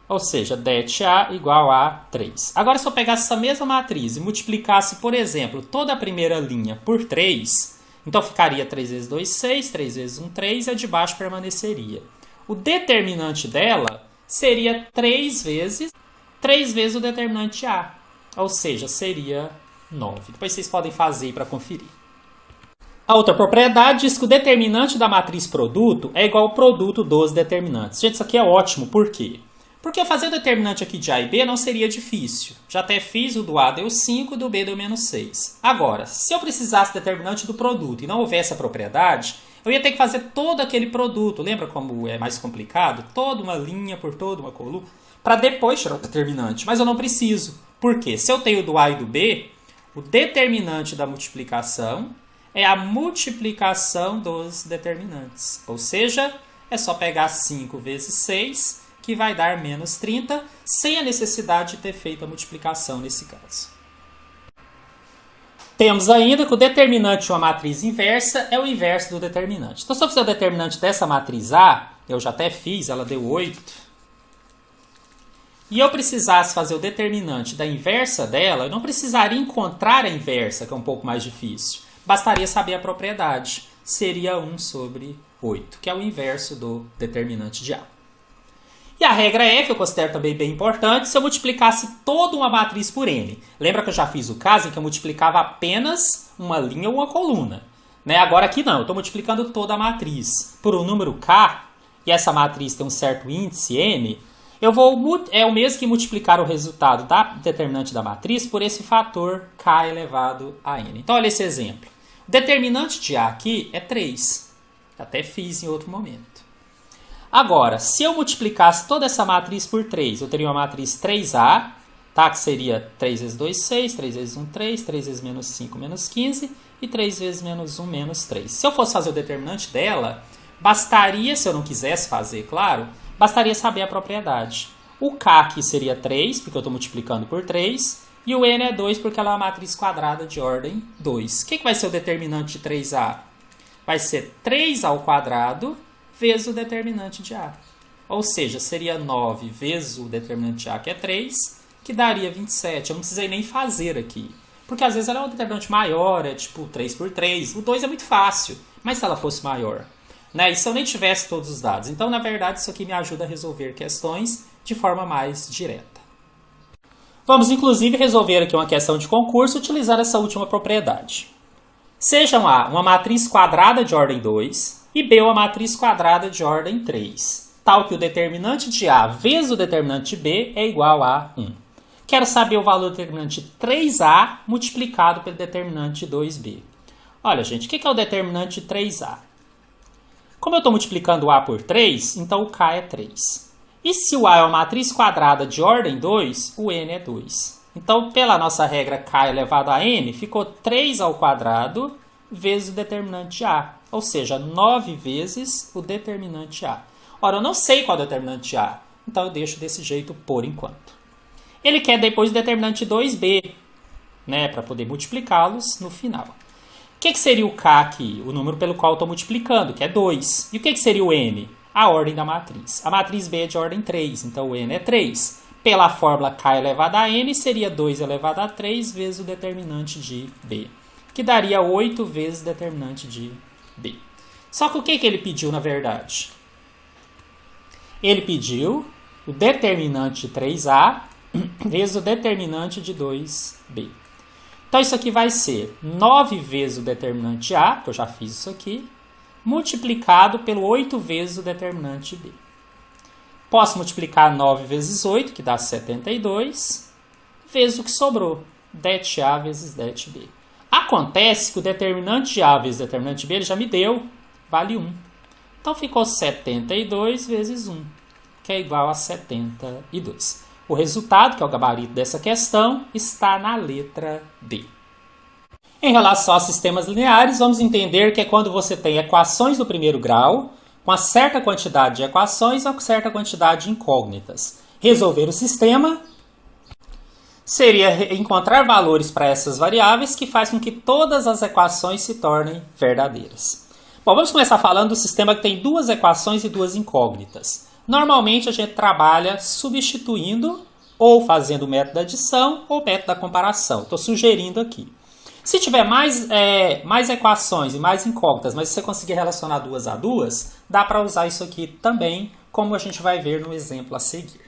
Ou seja, det A igual a 3. Agora, se eu pegasse essa mesma matriz e multiplicasse, por exemplo, toda a primeira linha por 3, então ficaria 3 vezes 2, 6, 3 vezes 1, 3, e a de baixo permaneceria. O determinante dela seria 3 vezes o determinante A, ou seja, seria 9. Depois vocês podem fazer para conferir. A outra propriedade diz que o determinante da matriz produto é igual ao produto dos determinantes. Gente, isso aqui é ótimo, por quê? Porque fazer o determinante aqui de A e B não seria difícil. Já até fiz, o do A deu 5, do B deu menos 6. Agora, se eu precisasse do determinante do produto e não houvesse a propriedade, eu ia ter que fazer todo aquele produto. Lembra como é mais complicado? Toda uma linha por toda uma coluna, para depois tirar o determinante. Mas eu não preciso. Por quê? Se eu tenho do A e do B, o determinante da multiplicação é a multiplicação dos determinantes. Ou seja, é só pegar 5 vezes 6, que vai dar menos 30, sem a necessidade de ter feito a multiplicação nesse caso. Temos ainda que o determinante de uma matriz inversa é o inverso do determinante. Então, se eu fizer o determinante dessa matriz A, eu já até fiz, ela deu 8, e eu precisasse fazer o determinante da inversa dela, eu não precisaria encontrar a inversa, que é um pouco mais difícil. Bastaria saber a propriedade. Seria 1 sobre 8, que é o inverso do determinante de A. E a regra F, eu considero também bem importante, se eu multiplicasse toda uma matriz por n. Lembra que eu já fiz o caso em que eu multiplicava apenas uma linha ou uma coluna? Né? Agora aqui não, eu estou multiplicando toda a matriz por um número k, e essa matriz tem um certo índice n, é o mesmo que multiplicar o resultado da determinante da matriz por esse fator k elevado a n. Então olha esse exemplo. O determinante de A aqui é 3. Até fiz em outro momento. Agora, se eu multiplicasse toda essa matriz por 3, eu teria uma matriz 3A, tá? Que seria 3 vezes 2, 6, 3 vezes 1, 3, 3 vezes menos 5, menos 15, e 3 vezes menos 1, menos 3. Se eu fosse fazer o determinante dela, bastaria, se eu não quisesse fazer, claro, bastaria saber a propriedade. O K aqui seria 3, porque eu estou multiplicando por 3, e o N é 2, porque ela é uma matriz quadrada de ordem 2. O que vai ser o determinante de 3A? Vai ser 3 ao quadrado vezes o determinante de A. Ou seja, seria 9 vezes o determinante de A, que é 3, que daria 27. Eu não precisei nem fazer aqui. Porque às vezes ela é um determinante maior, é tipo 3 por 3. O 2 é muito fácil, mas se ela fosse maior? Né? E se eu nem tivesse todos os dados? Então, na verdade, isso aqui me ajuda a resolver questões de forma mais direta. Vamos, inclusive, resolver aqui uma questão de concurso utilizando essa última propriedade. Sejam A uma matriz quadrada de ordem 2 e B uma matriz quadrada de ordem 3, tal que o determinante de A vezes o determinante de B é igual a 1. Quero saber o valor do determinante de 3A multiplicado pelo determinante de 2B. Olha, gente, o que é o determinante de 3A? Como eu estou multiplicando A por 3, então o K é 3. E se o A é uma matriz quadrada de ordem 2, o N é 2. Então, pela nossa regra K elevado a N, ficou 3 ao quadrado vezes o determinante de A. Ou seja, 9 vezes o determinante de A. Ora, eu não sei qual é o determinante de A, então eu deixo desse jeito por enquanto. Ele quer depois o determinante de 2B, né, para poder multiplicá-los no final. O que seria o K aqui? O número pelo qual eu estou multiplicando, que é 2. E o que seria o N? A ordem da matriz. A matriz B é de ordem 3, então o N é 3. Pela fórmula K elevado a N, seria 2 elevado a 3 vezes o determinante de B, que daria 8 vezes o determinante de B. Só que o que ele pediu, na verdade? Ele pediu o determinante de 3A vezes o determinante de 2B. Então, isso aqui vai ser 9 vezes o determinante de A, que eu já fiz isso aqui, multiplicado pelo 8 vezes o determinante de B. Posso multiplicar 9 vezes 8, que dá 72, vezes o que sobrou, det A vezes det B. Acontece que o determinante de A vezes o determinante de B ele já me deu, vale 1. Então, ficou 72 vezes 1, que é igual a 72. O resultado, que é o gabarito dessa questão, está na letra D. Em relação a sistemas lineares, vamos entender que é quando você tem equações do primeiro grau, com uma certa quantidade de equações ou com certa quantidade de incógnitas. Resolver o sistema seria encontrar valores para essas variáveis que faz com que todas as equações se tornem verdadeiras. Bom, vamos começar falando do sistema que tem duas equações e duas incógnitas. Normalmente a gente trabalha substituindo ou fazendo o método da adição ou o método da comparação. Estou sugerindo aqui. Se tiver mais equações e mais incógnitas, mas se você conseguir relacionar duas a duas, dá para usar isso aqui também, como a gente vai ver no exemplo a seguir.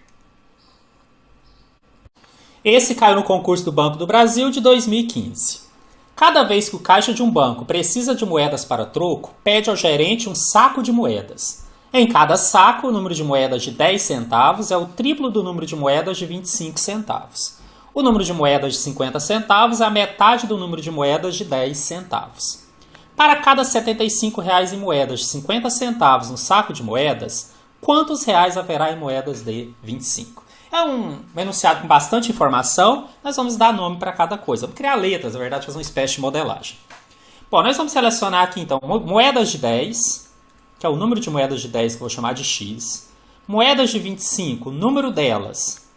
Esse caiu no concurso do Banco do Brasil de 2015. Cada vez que o caixa de um banco precisa de moedas para troco, pede ao gerente um saco de moedas. Em cada saco, o número de moedas de 10 centavos é o triplo do número de moedas de 25 centavos. O número de moedas de 50 centavos é a metade do número de moedas de 10 centavos. Para cada R$ 75 em moedas de 50 centavos no saco de moedas, quantos reais haverá em moedas de 25? É um enunciado com bastante informação, nós vamos dar nome para cada coisa. Vamos criar letras, na verdade, fazer uma espécie de modelagem. Bom, nós vamos selecionar aqui, então, moedas de 10, que é o número de moedas de 10 que eu vou chamar de X. Moedas de 25, o número delas,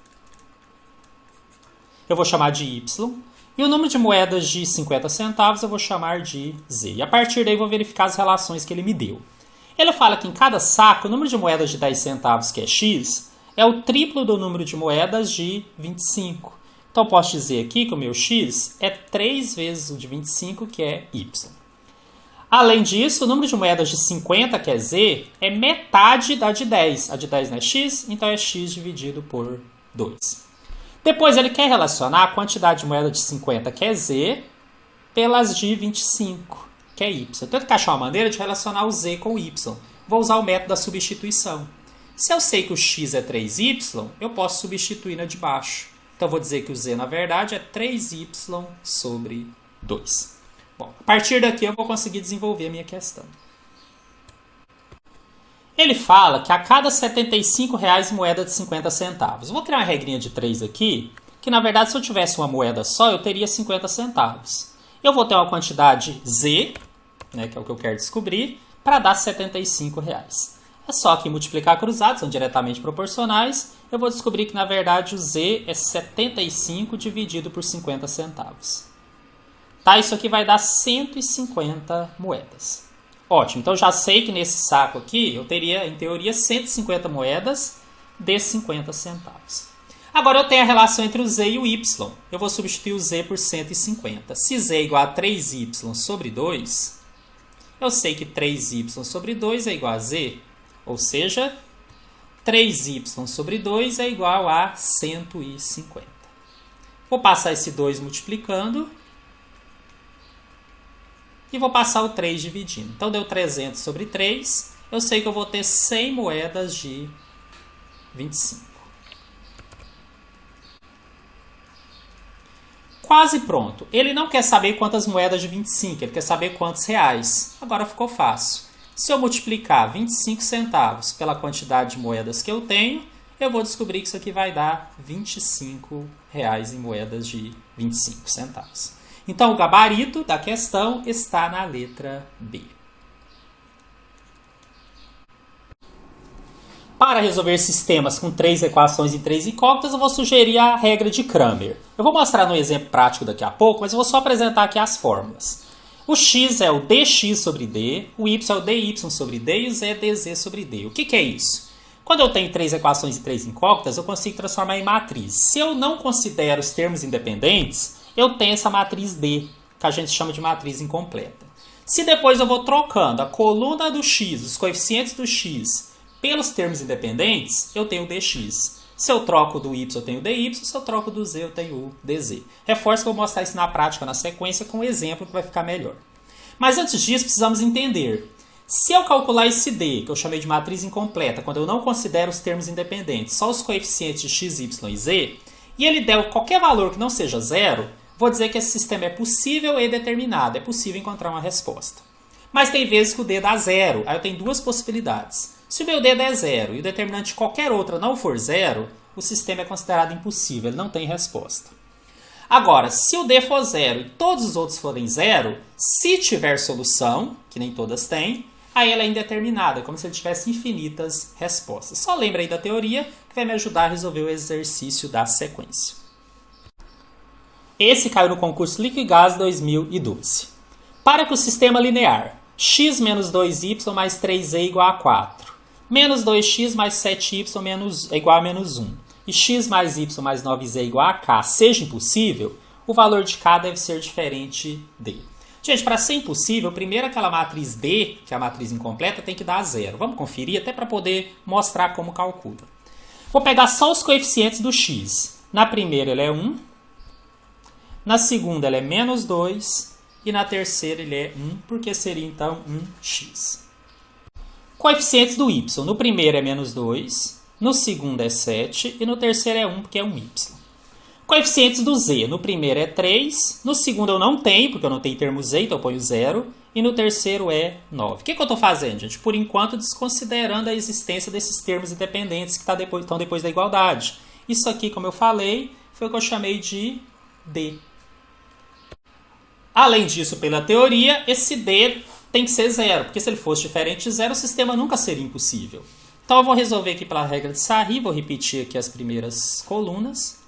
eu vou chamar de Y. E o número de moedas de 50 centavos eu vou chamar de Z. E a partir daí eu vou verificar as relações que ele me deu. Ele fala que em cada saco, o número de moedas de 10 centavos, que é X, é o triplo do número de moedas de 25. Então eu posso dizer aqui que o meu X é 3 vezes o de 25, que é Y. Além disso, o número de moedas de 50, que é Z, é metade da de 10. A de 10 não é X, então é X dividido por 2. Depois ele quer relacionar a quantidade de moeda de 50, que é Z, pelas de 25, que é Y. Então ele quer achar uma maneira de relacionar o Z com o Y. Vou usar o método da substituição. Se eu sei que o X é 3Y, eu posso substituir na de baixo. Então eu vou dizer que o Z, na verdade, é 3Y sobre 2. Bom, a partir daqui eu vou conseguir desenvolver a minha questão. Ele fala que a cada R$ 75 moeda de 50 centavos. Eu vou criar uma regrinha de 3 aqui, que na verdade se eu tivesse uma moeda só, eu teria 50 centavos. Eu vou ter uma quantidade Z, né, que é o que eu quero descobrir, para dar R$ 75. É só aqui multiplicar cruzados, são diretamente proporcionais. Eu vou descobrir que na verdade o Z é 75 dividido por 50 centavos. Tá, isso aqui vai dar 150 moedas. Ótimo, então já sei que nesse saco aqui eu teria, em teoria, 150 moedas de 50 centavos. Agora eu tenho a relação entre o Z e o Y. Eu vou substituir o Z por 150. Se Z é igual a 3Y sobre 2, eu sei que 3Y sobre 2 é igual a Z. Ou seja, 3Y sobre 2 é igual a 150. Vou passar esse 2 multiplicando. E vou passar o 3 dividindo. Então, deu 300 sobre 3. Eu sei que eu vou ter 100 moedas de 25. Quase pronto. Ele não quer saber quantas moedas de 25, ele quer saber quantos reais. Agora ficou fácil. Se eu multiplicar 25 centavos pela quantidade de moedas que eu tenho, eu vou descobrir que isso aqui vai dar R$ 25 em moedas de 25 centavos. Então, o gabarito da questão está na letra B. Para resolver sistemas com 3 equações e 3 incógnitas, eu vou sugerir a regra de Cramer. Eu vou mostrar no exemplo prático daqui a pouco, mas eu vou só apresentar aqui as fórmulas. O x é o dx sobre d, o y é o dy sobre d e o z é dz sobre d. O que é isso? Quando eu tenho 3 equações e 3 incógnitas, eu consigo transformar em matriz. Se eu não considero os termos independentes, eu tenho essa matriz D, que a gente chama de matriz incompleta. Se depois eu vou trocando a coluna do x, os coeficientes do x, pelos termos independentes, eu tenho o dx. Se eu troco do y, eu tenho o dy. Se eu troco do z, eu tenho o dz. Reforço que eu vou mostrar isso na prática, na sequência, com um exemplo que vai ficar melhor. Mas antes disso, precisamos entender. Se eu calcular esse d, que eu chamei de matriz incompleta, quando eu não considero os termos independentes, só os coeficientes de x, y e z, e ele der qualquer valor que não seja zero, vou dizer que esse sistema é possível e determinado. É possível encontrar uma resposta. Mas tem vezes que o d dá zero. Aí eu tenho duas possibilidades. Se o meu d der zero e o determinante de qualquer outra não for zero, o sistema é considerado impossível. Ele não tem resposta. Agora, se o d for zero e todos os outros forem zero, se tiver solução, que nem todas têm, aí ela é indeterminada, como se ele tivesse infinitas respostas. Só lembra aí da teoria que vai me ajudar a resolver o exercício da sequência. Esse caiu no concurso Liquigás 2012. Para que o sistema linear x menos 2y mais 3z igual a 4, menos 2x mais 7y é igual a menos 1, e x mais y mais 9z igual a k seja impossível, o valor de k deve ser diferente de. Gente, para ser impossível, primeiro aquela matriz D, que é a matriz incompleta, tem que dar zero. Vamos conferir até para poder mostrar como calcula. Vou pegar só os coeficientes do x. Na primeira ele é 1. Na segunda ele é menos 2 e na terceira ele é 1, porque seria então 1x. Coeficientes do y. No primeiro é menos 2, no segundo é 7 e no terceiro é 1, porque é um y. Coeficientes do z. No primeiro é 3, no segundo eu não tenho, porque eu não tenho termo z, então eu ponho 0. E no terceiro é 9. O que eu estou fazendo, gente? Por enquanto, desconsiderando a existência desses termos independentes que estão depois da igualdade. Isso aqui, como eu falei, foi o que eu chamei de D. Além disso, pela teoria, esse D tem que ser 0, porque se ele fosse diferente de 0, o sistema nunca seria impossível. Então eu vou resolver aqui pela regra de Sarri, vou repetir aqui as primeiras colunas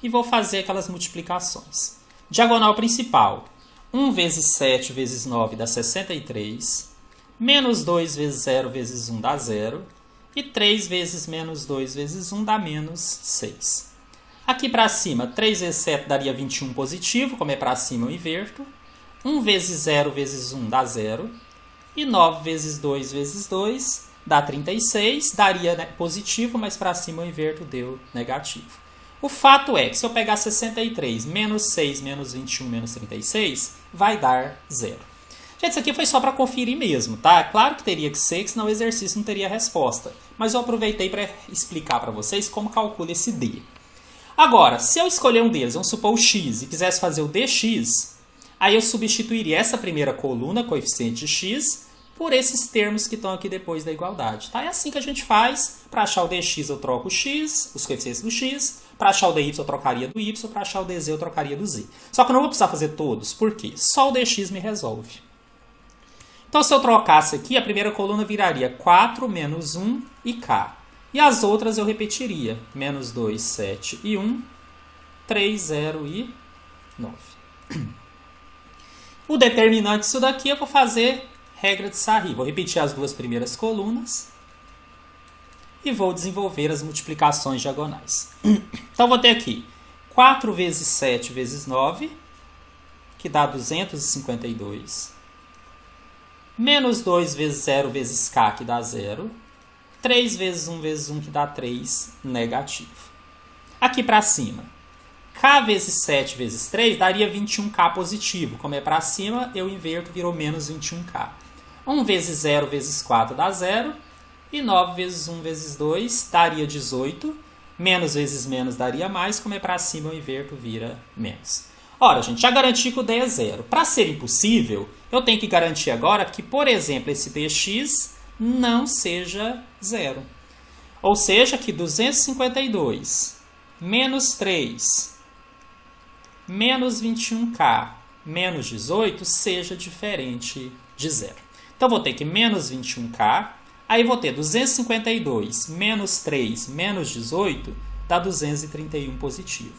e vou fazer aquelas multiplicações. Diagonal principal, 1 vezes 7 vezes 9 dá 63, menos 2 vezes 0 vezes 1 dá 0, e 3 vezes menos 2 vezes 1 dá menos 6. Aqui para cima, 3 vezes 7 daria 21 positivo, como é para cima eu inverto. 1 vezes 0 vezes 1 dá 0. E 9 vezes 2 vezes 2 dá 36. Daria positivo, mas para cima eu inverto, deu negativo. O fato é que se eu pegar 63 menos 6 menos 21 menos 36, vai dar 0. Gente, isso aqui foi só para conferir mesmo, tá? Claro que teria que ser, que senão o exercício não teria resposta. Mas eu aproveitei para explicar para vocês como calcula esse D. Agora, se eu escolher um deles, vamos supor o x, e quisesse fazer o dx, aí eu substituiria essa primeira coluna, coeficiente de x, por esses termos que estão aqui depois da igualdade. Tá? É assim que a gente faz. Para achar o dx eu troco o x, os coeficientes do x. Para achar o dy eu trocaria do y. Para achar o dz eu trocaria do z. Só que eu não vou precisar fazer todos. Por quê? Só o dx me resolve. Então, se eu trocasse aqui, a primeira coluna viraria 4 menos 1 e k. E as outras eu repetiria. Menos 2, 7 e 1, 3, 0 e 9. O determinante disso daqui eu vou fazer regra de Sarri. Vou repetir as duas primeiras colunas e vou desenvolver as multiplicações diagonais. Então, vou ter aqui 4 vezes 7 vezes 9, que dá 252. Menos 2 vezes 0 vezes k, que dá 0. 3 vezes 1 vezes 1, que dá 3, negativo. Aqui para cima, k vezes 7 vezes 3 daria 21k positivo. Como é para cima, eu inverto, virou menos 21k. 1 vezes 0 vezes 4 dá 0. E 9 vezes 1 vezes 2 daria 18. Menos vezes menos daria mais. Como é para cima, eu inverto, vira menos. Ora, gente, já garanti que o D é 0. Para ser impossível, eu tenho que garantir agora que, por exemplo, esse dx não seja 0. Ou seja, que 252 menos 3 menos 21k menos 18 seja diferente de 0. Então, vou ter que menos 21k, aí vou ter 252 menos 3 menos 18 dá 231 positivo.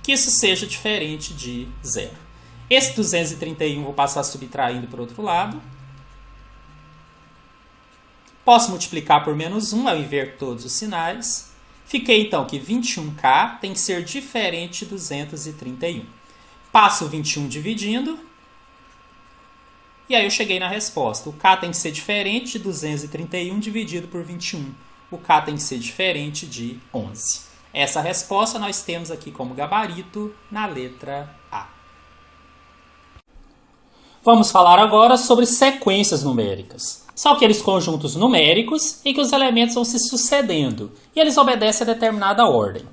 Que isso seja diferente de 0. Esse 231 vou passar subtraindo para o outro lado. Posso multiplicar por menos 1, eu inverto todos os sinais. Fiquei então que 21k tem que ser diferente de 231. Passo o 21 dividindo. E aí eu cheguei na resposta. O k tem que ser diferente de 231 dividido por 21. O k tem que ser diferente de 11. Essa resposta nós temos aqui como gabarito na letra A. Vamos falar agora sobre sequências numéricas. São aqueles conjuntos numéricos em que os elementos vão se sucedendo e eles obedecem a determinada ordem.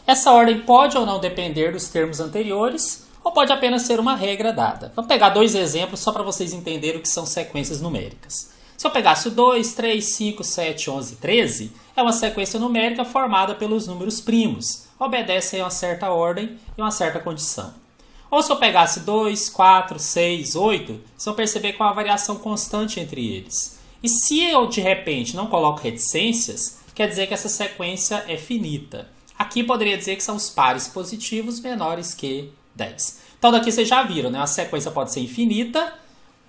Essa ordem pode ou não depender dos termos anteriores ou pode apenas ser uma regra dada. Vamos pegar dois exemplos só para vocês entenderem o que são sequências numéricas. Se eu pegasse o 2, 3, 5, 7, 11, 13, é uma sequência numérica formada pelos números primos. Obedece a uma certa ordem e uma certa condição. Ou se eu pegasse 2, 4, 6, 8, vocês vão perceber que há uma variação constante entre eles. E se eu, de repente, não coloco reticências, quer dizer que essa sequência é finita. Aqui poderia dizer que são os pares positivos menores que 10. Então, daqui vocês já viram, né? A sequência pode ser infinita,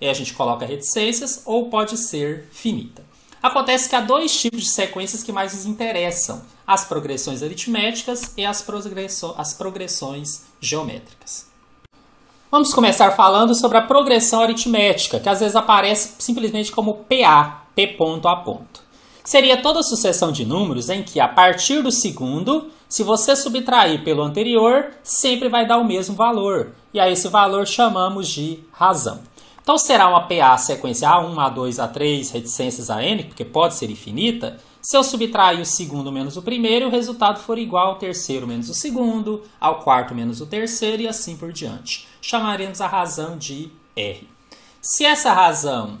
e a gente coloca reticências, ou pode ser finita. Acontece que há dois tipos de sequências que mais nos interessam: as progressões aritméticas e as progressões geométricas. Vamos começar falando sobre a progressão aritmética, que às vezes aparece simplesmente como PA, P ponto A ponto. Seria toda sucessão de números em que, a partir do segundo, se você subtrair pelo anterior, sempre vai dar o mesmo valor. E a esse valor chamamos de razão. Então será uma PA sequência A1, A2, A3, reticências a N, porque pode ser infinita, se eu subtrair o segundo menos o primeiro e o resultado for igual ao terceiro menos o segundo, ao quarto menos o terceiro e assim por diante. Chamaremos a razão de R. Se essa razão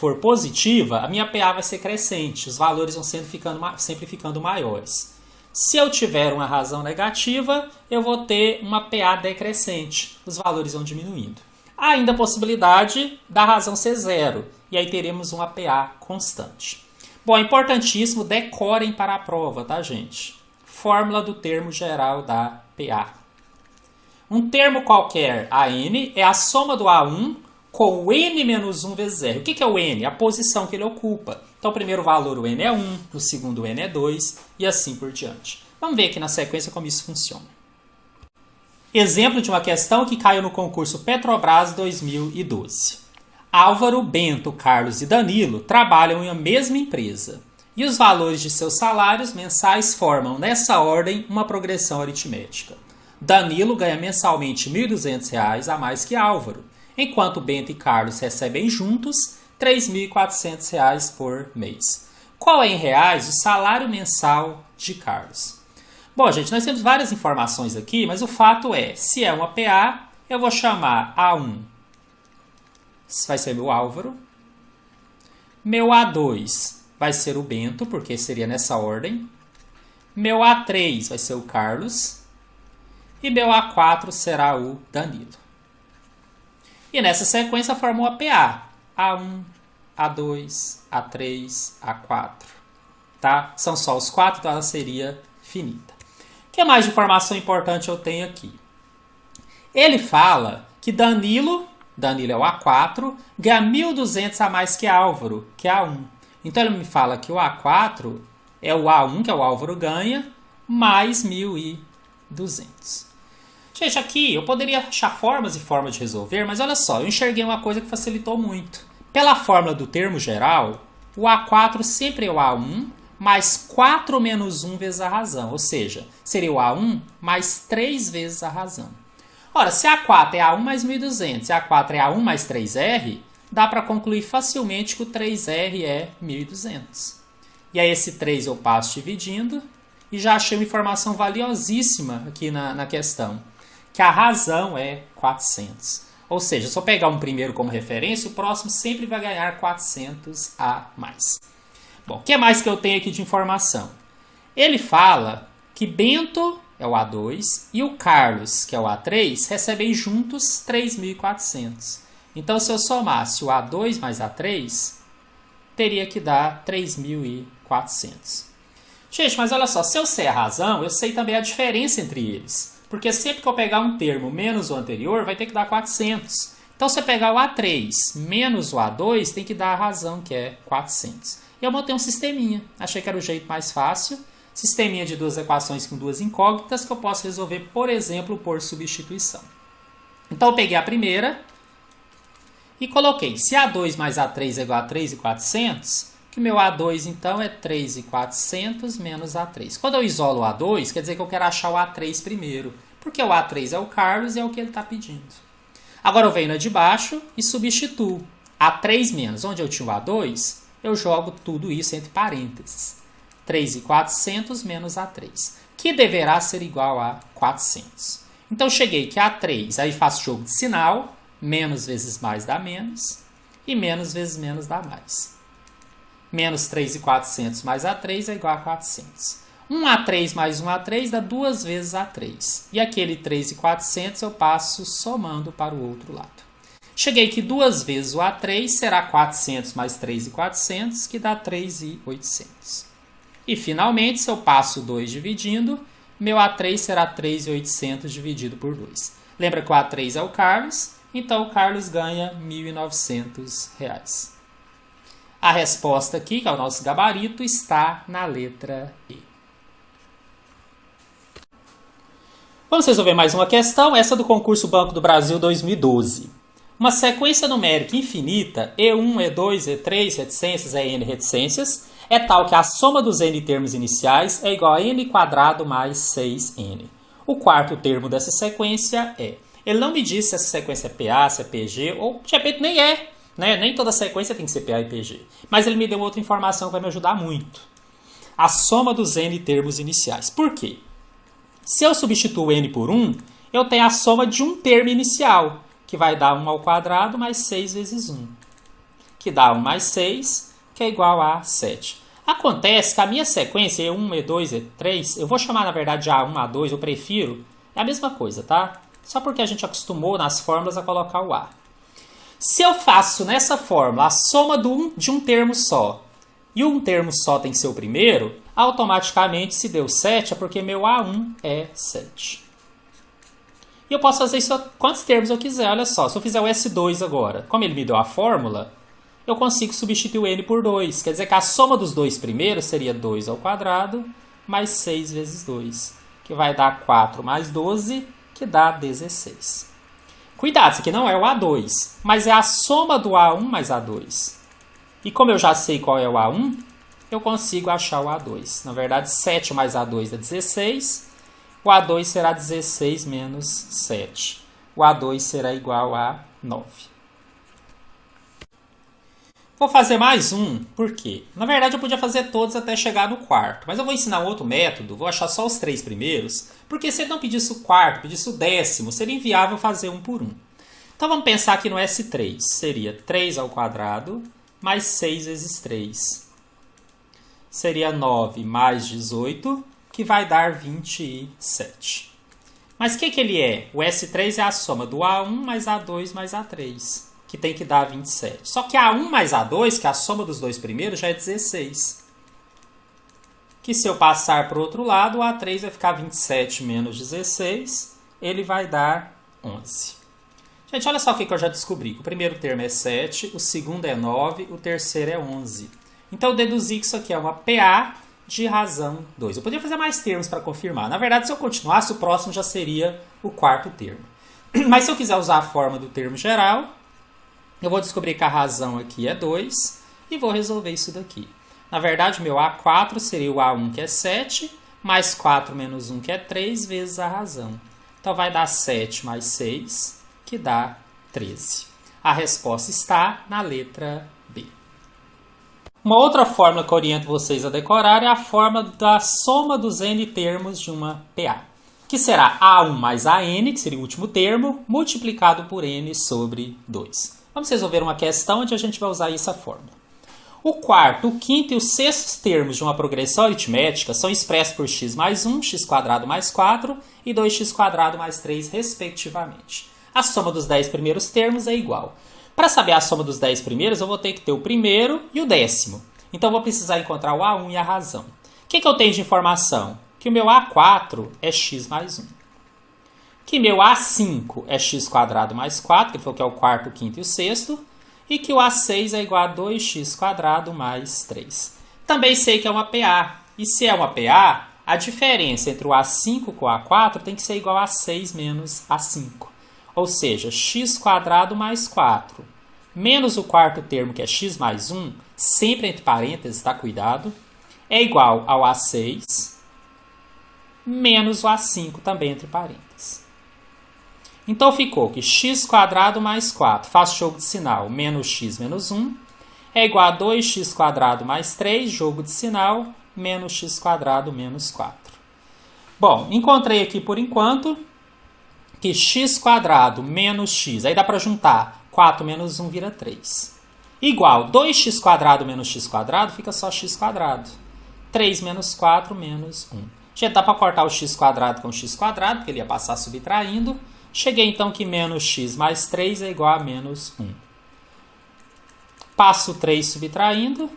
for positiva, a minha PA vai ser crescente, os valores vão sempre ficando maiores. Se eu tiver uma razão negativa, eu vou ter uma PA decrescente, os valores vão diminuindo. Há ainda a possibilidade da razão ser zero, e aí teremos uma PA constante. Bom, é importantíssimo, decorem para a prova, tá, gente? Fórmula do termo geral da PA. Um termo qualquer, AN, é a soma do A1 com o N menos 1 vezes R. O que é o N? A posição que ele ocupa. Então, o primeiro valor, o N é 1, no segundo, o N é 2, e assim por diante. Vamos ver aqui na sequência como isso funciona. Exemplo de uma questão que caiu no concurso Petrobras 2012. Álvaro, Bento, Carlos e Danilo trabalham em a mesma empresa e os valores de seus salários mensais formam, nessa ordem, uma progressão aritmética. Danilo ganha mensalmente R$ 1.200 a mais que Álvaro, enquanto Bento e Carlos recebem juntos R$ 3.400 por mês. Qual é em reais o salário mensal de Carlos? Bom, gente, nós temos várias informações aqui, mas o fato é, se é uma PA, eu vou chamar A1, vai ser meu Álvaro. Meu A2 vai ser o Bento, porque seria nessa ordem. Meu A3 vai ser o Carlos. E meu A4 será o Danilo. E nessa sequência formou a PA. A1, A2, A3, A4. Tá? São só os 4, então ela seria finita. O que mais de informação importante eu tenho aqui? Ele fala que Danilo é o A4, ganha 1.200 a mais que Álvaro, que é A1. Então ele me fala que o A4 é o A1, que é o Álvaro ganha, mais 1.200. Gente, aqui eu poderia achar formas e formas de resolver, mas olha só, eu enxerguei uma coisa que facilitou muito. Pela fórmula do termo geral, o A4 sempre é o A1, mais 4 menos 1 vezes a razão. Ou seja, seria o A1 mais 3 vezes a razão. Ora, se A4 é A1 mais 1.200 e A4 é A1 mais 3R, dá para concluir facilmente que o 3R é 1.200. E aí esse 3 eu passo dividindo e já achei uma informação valiosíssima aqui na questão, que a razão é 400. Ou seja, se eu pegar um primeiro como referência, o próximo sempre vai ganhar 400 a mais. Bom, o que mais que eu tenho aqui de informação? Ele fala que Bento é o A2 e o Carlos, que é o A3, recebem juntos 3.400. Então, se eu somasse o A2 mais A3, teria que dar 3.400. Gente, mas olha só, se eu sei a razão, eu sei também a diferença entre eles. Porque sempre que eu pegar um termo menos o anterior, vai ter que dar 400. Então, se eu pegar o A3 menos o A2, tem que dar a razão, que é 400. E eu montei um sisteminha. Achei que era o jeito mais fácil. Sisteminha de duas equações com duas incógnitas que eu posso resolver, por exemplo, por substituição. Então, eu peguei a primeira e coloquei. Se A2 mais A3 é igual a 3.400, que meu A2, então, é 3.400 menos A3. Quando eu isolo o A2, quer dizer que eu quero achar o A3 primeiro, porque o A3 é o Carlos e é o que ele está pedindo. Agora eu venho na de baixo e substituo. A3 menos, onde eu tinha o A2, eu jogo tudo isso entre parênteses. 3.400 menos A3, que deverá ser igual a 400. Então, eu cheguei que A3, aí faço jogo de sinal, menos vezes mais dá menos, e menos vezes menos dá mais. Menos 3.400 mais A3 é igual a 400. 1 A3 mais 1 A3 dá 2 vezes A3. E aquele 3.400 eu passo somando para o outro lado. Cheguei que 2 vezes o A3 será 400 mais 3.400, que dá 3.800. E finalmente, se eu passo 2 dividindo, meu A3 será 3.800 dividido por 2. Lembra que o A3 é o Carlos, então o Carlos ganha R$ 1.900. A resposta aqui, que é o nosso gabarito, está na letra E. Vamos resolver mais uma questão, essa do concurso Banco do Brasil 2012. Uma sequência numérica infinita, E1, E2, E3, reticências, EN, reticências, é tal que a soma dos n termos iniciais é igual a n² mais 6n. O quarto termo dessa sequência é Ele não me diz se essa sequência é PA, se é PG, ou de repente nem é. Né? Nem toda sequência tem que ser PA e PG. Mas ele me deu outra informação que vai me ajudar muito. A soma dos n termos iniciais. Por quê? Se eu substituo n por 1, eu tenho a soma de um termo inicial, que vai dar 1 ao quadrado mais 6 vezes 1, que dá 1 mais 6, que é igual a 7. Acontece que a minha sequência E1, E2, E3, eu vou chamar na verdade de A1, A2, eu prefiro, é a mesma coisa, tá? Só porque a gente acostumou nas fórmulas a colocar o A. Se eu faço nessa fórmula a soma de um termo só, e um termo só tem que ser o primeiro, automaticamente se deu 7 é porque meu A1 é 7. E eu posso fazer isso quantos termos eu quiser, olha só. Se eu fizer o S2 agora, como ele me deu a fórmula, eu consigo substituir o n por 2. Quer dizer que a soma dos dois primeiros seria 2 ao quadrado mais 6 vezes 2, que vai dar 4 mais 12, que dá 16. Cuidado, isso aqui não é o A2, mas é a soma do A1 mais A2. E como eu já sei qual é o A1, eu consigo achar o A2. Na verdade, 7 mais A2 é 16. O A2 será 16 menos 7. O A2 será igual a 9. Vou fazer mais um, por quê? Na verdade, eu podia fazer todos até chegar no quarto. Mas eu vou ensinar um outro método, vou achar só os 3 primeiros. Porque se ele não pedisse o quarto, pedisse o décimo, seria inviável fazer um por um. Então vamos pensar aqui no S3. Seria 3 ao quadrado mais 6 vezes 3. Seria 9 mais 18, que vai dar 27. Mas o que ele é? O S3 é a soma do A1 mais A2 mais A3, que tem que dar 27. Só que A1 mais A2, que é a soma dos dois primeiros, já é 16. Que se eu passar para o outro lado, o A3 vai ficar 27 menos 16, ele vai dar 11. Gente, olha só o que eu já descobri. O primeiro termo é 7, o segundo é 9, o terceiro é 11. Então eu deduzi que isso aqui é uma PA de razão 2. Eu poderia fazer mais termos para confirmar. Na verdade, se eu continuasse, o próximo já seria o quarto termo. Mas se eu quiser usar a forma do termo geral, eu vou descobrir que a razão aqui é 2 e vou resolver isso daqui. Na verdade, meu A4 seria o A1, que é 7, mais 4 menos 1, que é 3, vezes a razão. Então vai dar 7 mais 6, que dá 13. A resposta está na letra B. Uma outra fórmula que eu oriento vocês a decorar é a fórmula da soma dos n termos de uma PA, que será A1 mais AN, que seria o último termo, multiplicado por n sobre 2. Vamos resolver uma questão onde a gente vai usar essa fórmula. O quarto, o quinto e o sexto termos de uma progressão aritmética são expressos por x mais 1, x² mais 4 e 2x² mais 3, respectivamente. A soma dos 10 primeiros termos é igual. Para saber a soma dos 10 primeiros, eu vou ter que ter o primeiro e o décimo. Então, eu vou precisar encontrar o A1 e a razão. O que eu tenho de informação? Que o meu A4 é x mais 1. Que meu A5 é x² mais 4, que foi o que é o quarto, o quinto e o sexto. E que o A6 é igual a 2x² mais 3. Também sei que é uma PA. E se é uma PA, a diferença entre o A5 com o A4 tem que ser igual a 6 menos A5. Ou seja, x² mais 4, menos o quarto termo, que é x mais 1, sempre entre parênteses, tá? Cuidado, é igual ao A6, menos o A5, também entre parênteses. Então, ficou que x² mais 4, faço jogo de sinal, menos x menos 1, é igual a 2x² mais 3, jogo de sinal, menos x² menos 4. Bom, encontrei aqui por enquanto que x² menos x, aí dá para juntar, 4 menos 1 vira 3. Igual, 2x² menos x² fica só x². 3 menos 4 menos 1. Já dá para cortar o x² com o x², porque ele ia passar subtraindo. Cheguei então que menos x mais 3 é igual a menos 1. Passo 3 subtraindo,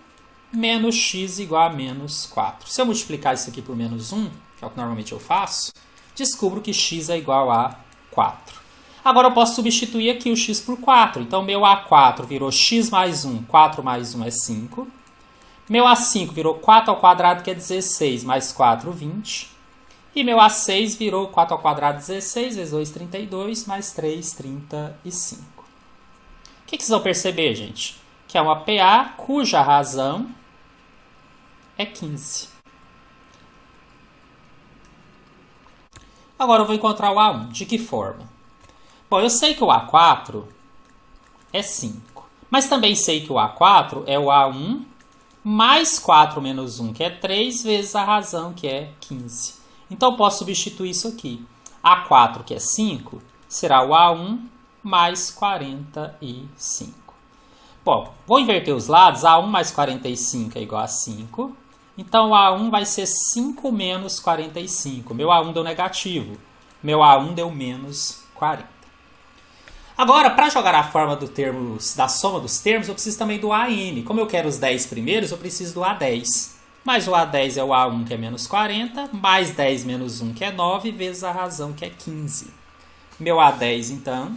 menos x igual a menos 4. Se eu multiplicar isso aqui por menos 1, que é o que normalmente eu faço, descubro que x é igual a 4. Agora eu posso substituir aqui o x por 4. Então, meu A4 virou x mais 1. 4 mais 1 é 5. Meu A5 virou 4 ao quadrado, que é 16, mais 4, 20. E meu A6 virou 4 ao quadrado, 16, vezes 2, 32, mais 3, 35. O que vocês vão perceber, gente? Que é uma PA cuja razão é 15. Agora eu vou encontrar o A1. De que forma? Bom, eu sei que o A4 é 5. Mas também sei que o A4 é o A1 mais 4 menos 1, que é 3, vezes a razão, que é 15. Então, eu posso substituir isso aqui. A4, que é 5, será o A1 mais 45. Bom, vou inverter os lados. A1 mais 45 é igual a 5. Então, o A1 vai ser 5 menos 45. Meu A1 deu negativo. Meu A1 deu menos 40. Agora, para jogar a forma da soma dos termos, eu preciso também do AN. Como eu quero os 10 primeiros, eu preciso do A10. Mas o A10 é o A1, que é menos 40, mais 10 menos 1, que é 9, vezes a razão, que é 15. Meu A10, então,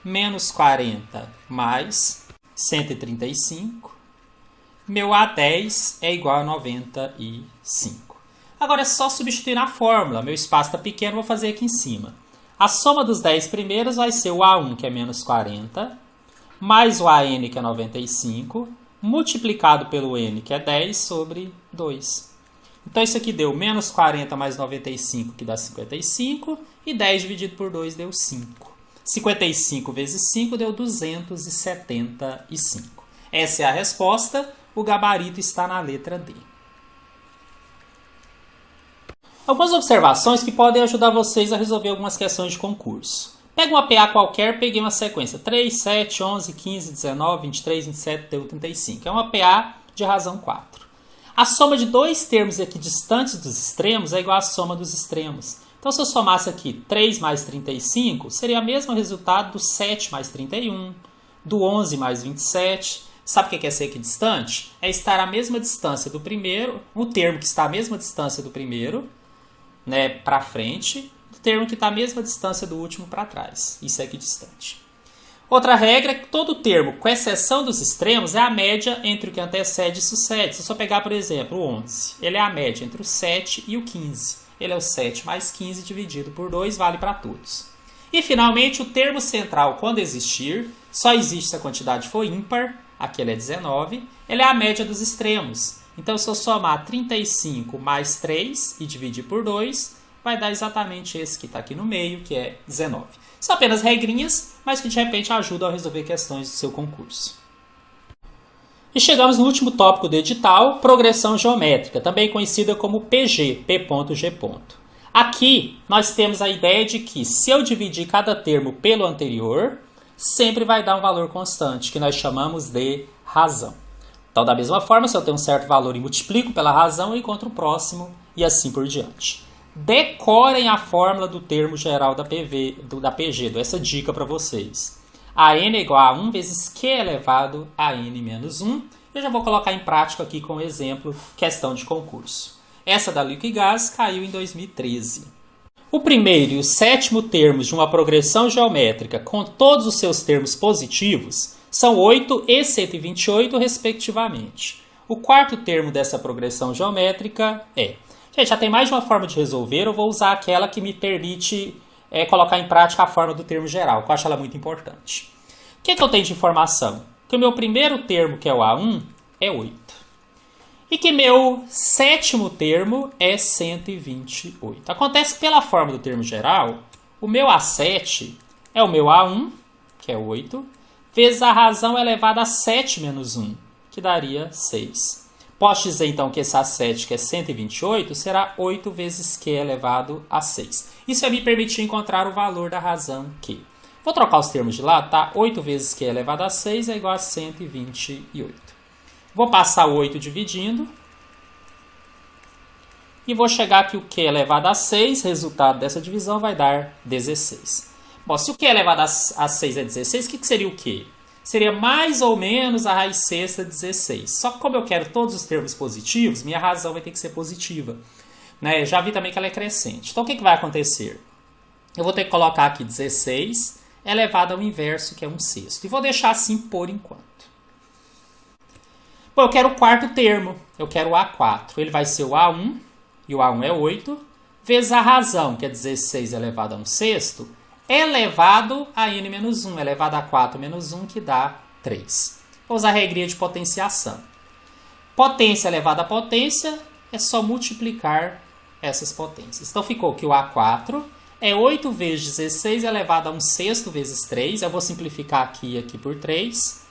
menos 40 mais 135. Meu A10 é igual a 95. Agora é só substituir na fórmula. Meu espaço está pequeno, vou fazer aqui em cima. A soma dos 10 primeiros vai ser o A1, que é menos 40, mais o AN, que é 95, multiplicado pelo N, que é 10, sobre 2. Então isso aqui deu menos 40 mais 95, que dá 55, e 10 dividido por 2 deu 5. 55 vezes 5 deu 275. Essa é a resposta. O gabarito está na letra D. Algumas observações que podem ajudar vocês a resolver algumas questões de concurso. Pega uma PA qualquer, peguei uma sequência 3, 7, 11, 15, 19, 23, 27, deu 35. É uma PA de razão 4. A soma de dois termos aqui distantes dos extremos é igual à soma dos extremos. Então, se eu somasse aqui 3 mais 35, seria o mesmo resultado do 7 mais 31, do 11 mais 27. Sabe o que é ser equidistante? É estar à mesma distância do primeiro, o termo que está à mesma distância do primeiro, né, para frente, o termo que está à mesma distância do último para trás. Isso é equidistante. Outra regra é que todo termo, com exceção dos extremos, é a média entre o que antecede e sucede. Se eu só pegar, por exemplo, o 11, ele é a média entre o 7 e o 15. Ele é o 7 mais 15 dividido por 2, vale para todos. E, finalmente, o termo central, quando existir, só existe se a quantidade for ímpar, aqui ele é 19, ele é a média dos extremos. Então, se eu somar 35 mais 3 e dividir por 2, vai dar exatamente esse que está aqui no meio, que é 19. São apenas regrinhas, mas que de repente ajudam a resolver questões do seu concurso. E chegamos no último tópico do edital, progressão geométrica, também conhecida como PG, P.G. Aqui nós temos a ideia de que se eu dividir cada termo pelo anterior, sempre vai dar um valor constante, que nós chamamos de razão. Então, da mesma forma, se eu tenho um certo valor e multiplico pela razão, eu encontro o próximo e assim por diante. Decorem a fórmula do termo geral da PG, dou essa dica para vocês. A n é igual a 1 vezes q elevado a n menos 1. Eu já vou colocar em prática aqui com um exemplo, questão de concurso. Essa da Liquigás caiu em 2013. O primeiro e o sétimo termos de uma progressão geométrica com todos os seus termos positivos são 8 e 128, respectivamente. O quarto termo dessa progressão geométrica é... Gente, já tem mais de uma forma de resolver, eu vou usar aquela que me permite colocar em prática a forma do termo geral, que eu acho ela muito importante. O que eu tenho de informação? Que o meu primeiro termo, que é o A1, é 8. E que meu sétimo termo é 128. Acontece que pela forma do termo geral, o meu A7 é o meu A1, que é 8, vezes a razão elevada a 7 menos 1, que daria 6. Posso dizer, então, que esse A7, que é 128, será 8 vezes Q elevado a 6. Isso vai me permitir encontrar o valor da razão Q. Vou trocar os termos de lado, tá? 8 vezes Q elevado a 6 é igual a 128. Vou passar o 8 dividindo. E vou chegar que o Q elevado a 6, resultado dessa divisão, vai dar 16. Bom, se o Q elevado a 6 é 16, o que seria o Q? Seria mais ou menos a raiz sexta de 16. Só que como eu quero todos os termos positivos, minha razão vai ter que ser positiva. Né? Já vi também que ela é crescente. Então o que vai acontecer? Eu vou ter que colocar aqui 16 elevado ao inverso, que é 1/6. E vou deixar assim por enquanto. Bom, eu quero o quarto termo. Eu quero o A4. Ele vai ser o A1, e o A1 é 8, vezes a razão, que é 16 elevado a 1/6, elevado a n menos 1, elevado a 4 menos 1, que dá 3. Vou usar a regrinha de potenciação. Potência elevada a potência é só multiplicar essas potências. Então ficou que o A4 é 8 vezes 16 elevado a 1 sexto vezes 3. Eu vou simplificar aqui e aqui por 3.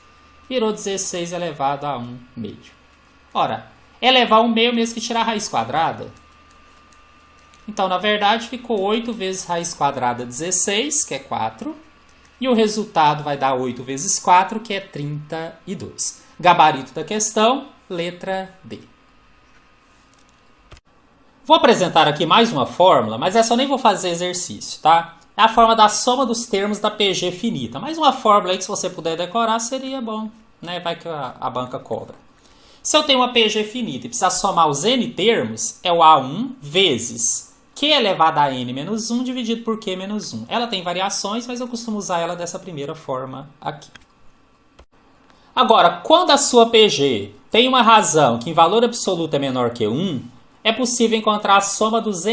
Virou 16 elevado a 1 meio. Ora, elevar 1 meio mesmo que tirar a raiz quadrada. Então, na verdade, ficou 8 vezes raiz quadrada 16, que é 4. E o resultado vai dar 8 vezes 4, que é 32. Gabarito da questão, letra D. Vou apresentar aqui mais uma fórmula, mas essa eu nem vou fazer exercício, tá? É a fórmula da soma dos termos da PG finita. Mais uma fórmula aí que se você puder decorar seria bom, né? Vai que a banca cobra. Se eu tenho uma PG finita e precisar somar os n termos, é o A1 vezes Q elevado a n menos 1 dividido por Q menos 1. Ela tem variações, mas eu costumo usar ela dessa primeira forma aqui. Agora, quando a sua PG tem uma razão que em valor absoluto é menor que 1, é possível encontrar a soma dos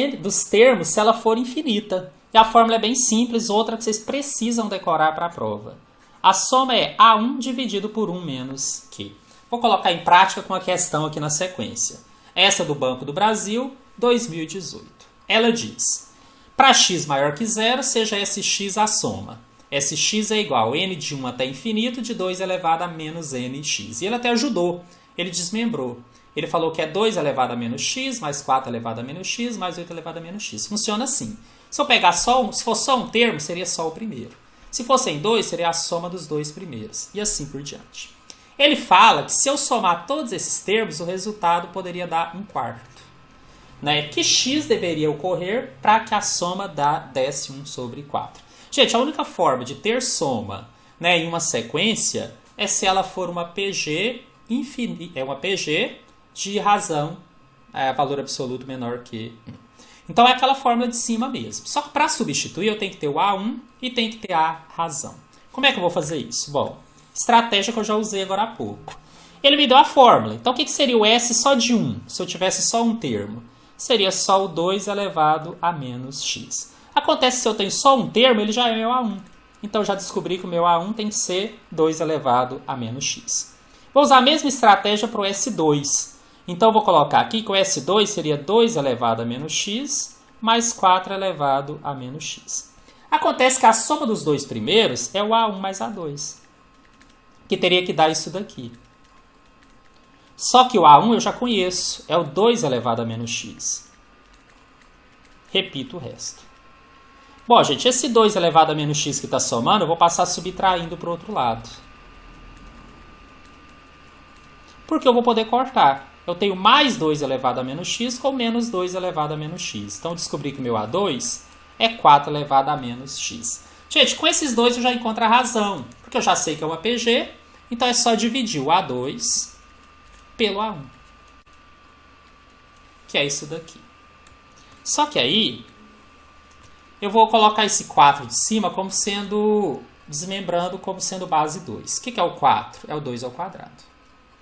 termos se ela for infinita. E a fórmula é bem simples, outra que vocês precisam decorar para a prova. A soma é A1 dividido por 1 menos Q. Vou colocar em prática com a questão aqui na sequência. Essa do Banco do Brasil, 2018. Ela diz, para x maior que 0, seja Sx a soma. Sx é igual a n de 1 até infinito de 2 elevado a menos nx. E ele até ajudou, ele desmembrou. Ele falou que é 2 elevado a menos x, mais 4 elevado a menos x, mais 8 elevado a menos x. Funciona assim. Se eu pegar se fosse só um termo, seria só o primeiro. Se fossem dois, seria a soma dos dois primeiros. E assim por diante. Ele fala que se eu somar todos esses termos, o resultado poderia dar 1/4. Né? Que x deveria ocorrer para que a soma desse 1 sobre 4. Gente, a única forma de ter soma, né, em uma sequência é se ela for uma PG de razão, valor absoluto menor que 1. Então é aquela fórmula de cima mesmo. Só que para substituir eu tenho que ter o A1 e tenho que ter a razão. Como é que eu vou fazer isso? Bom, estratégia que eu já usei agora há pouco. Ele me deu a fórmula. Então o que seria o S só de 1? Se eu tivesse só um termo. Seria só o 2 elevado a menos x. Acontece que se eu tenho só um termo, ele já é meu A1. Então eu já descobri que o meu A1 tem que ser 2 elevado a menos x. Vou usar a mesma estratégia para o S2. Então, eu vou colocar aqui que o S2 seria 2 elevado a menos x, mais 4 elevado a menos x. Acontece que a soma dos dois primeiros é o A1 mais A2, que teria que dar isso daqui. Só que o A1 eu já conheço, é o 2 elevado a menos x. Repito o resto. Bom, gente, esse 2 elevado a menos x que está somando, eu vou passar subtraindo para o outro lado. Porque eu vou poder cortar. Eu tenho mais 2 elevado a menos x com menos 2 elevado a menos x. Então, eu descobri que o meu A2 é 4 elevado a menos x. Gente, com esses dois eu já encontro a razão. Porque eu já sei que é uma PG. Então, é só dividir o A2 pelo A1. Que é isso daqui. Só que aí, eu vou colocar esse 4 de cima como sendo, desmembrando como sendo base 2. O que é o 4? É o 2 ao quadrado.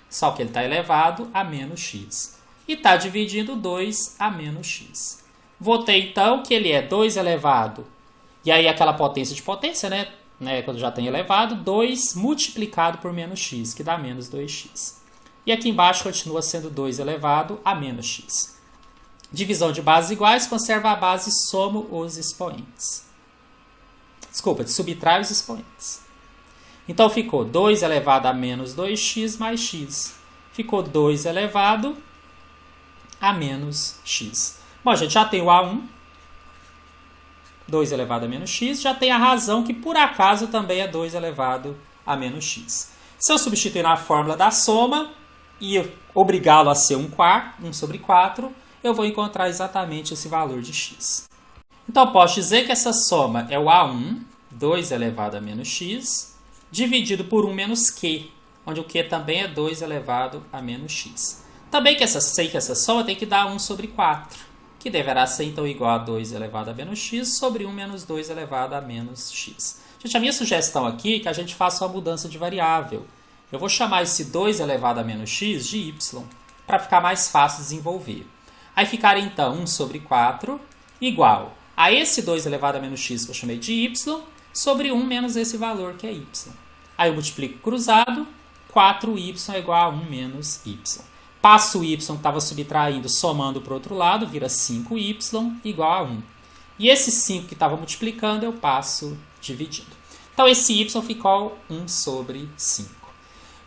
Só que ele está elevado a menos x. E está dividindo 2 a menos x. Vou ter, então, que ele é 2 elevado. E aí, aquela potência de potência, né? Quando já tem elevado, 2 multiplicado por menos x, que dá menos 2x. E aqui embaixo continua sendo 2 elevado a menos x. Divisão de bases iguais, conserva a base e somo os expoentes. Desculpa, subtrai os expoentes. Então, ficou 2 elevado a menos 2x mais x. Ficou 2 elevado a menos x. Bom, a gente já tem o A1. 2 elevado a menos x. Já tem a razão que, por acaso, também é 2 elevado a menos x. Se eu substituir na fórmula da soma e obrigá-lo a ser 1 sobre 4, eu vou encontrar exatamente esse valor de x. Então, eu posso dizer que essa soma é o A1, 2 elevado a menos x, dividido por 1 menos q, onde o q também é 2 elevado a menos x. Também sei que essa soma tem que dar 1 sobre 4, que deverá ser então igual a 2 elevado a menos x sobre 1 menos 2 elevado a menos x. Gente, a minha sugestão aqui é que a gente faça uma mudança de variável. Eu vou chamar esse 2 elevado a menos x de y, para ficar mais fácil de desenvolver. Aí ficaria então 1 sobre 4 igual a esse 2 elevado a menos x que eu chamei de y, sobre 1 menos esse valor que é y. Aí eu multiplico cruzado, 4y é igual a 1 menos y. Passo o y que estava subtraindo, somando para o outro lado, vira 5y igual a 1. E esse 5 que estava multiplicando, eu passo dividindo. Então, esse y ficou 1 sobre 5.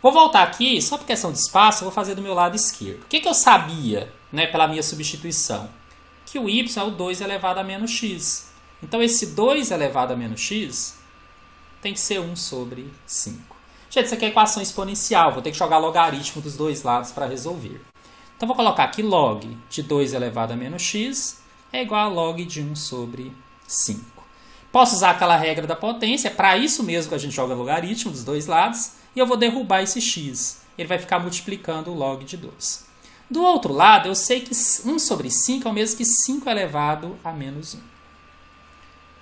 Vou voltar aqui, só por questão de espaço, eu vou fazer do meu lado esquerdo. O que eu sabia, né, pela minha substituição? Que o y é o 2 elevado a menos x. Então, esse 2 elevado a menos x tem que ser 1 sobre 5. Gente, isso aqui é equação exponencial. Vou ter que jogar logaritmo dos dois lados para resolver. Então, vou colocar aqui log de 2 elevado a menos x é igual a log de 1 sobre 5. Posso usar aquela regra da potência. É para isso mesmo que a gente joga logaritmo dos dois lados. E eu vou derrubar esse x. Ele vai ficar multiplicando o log de 2. Do outro lado, eu sei que 1 sobre 5 é o mesmo que 5 elevado a menos 1.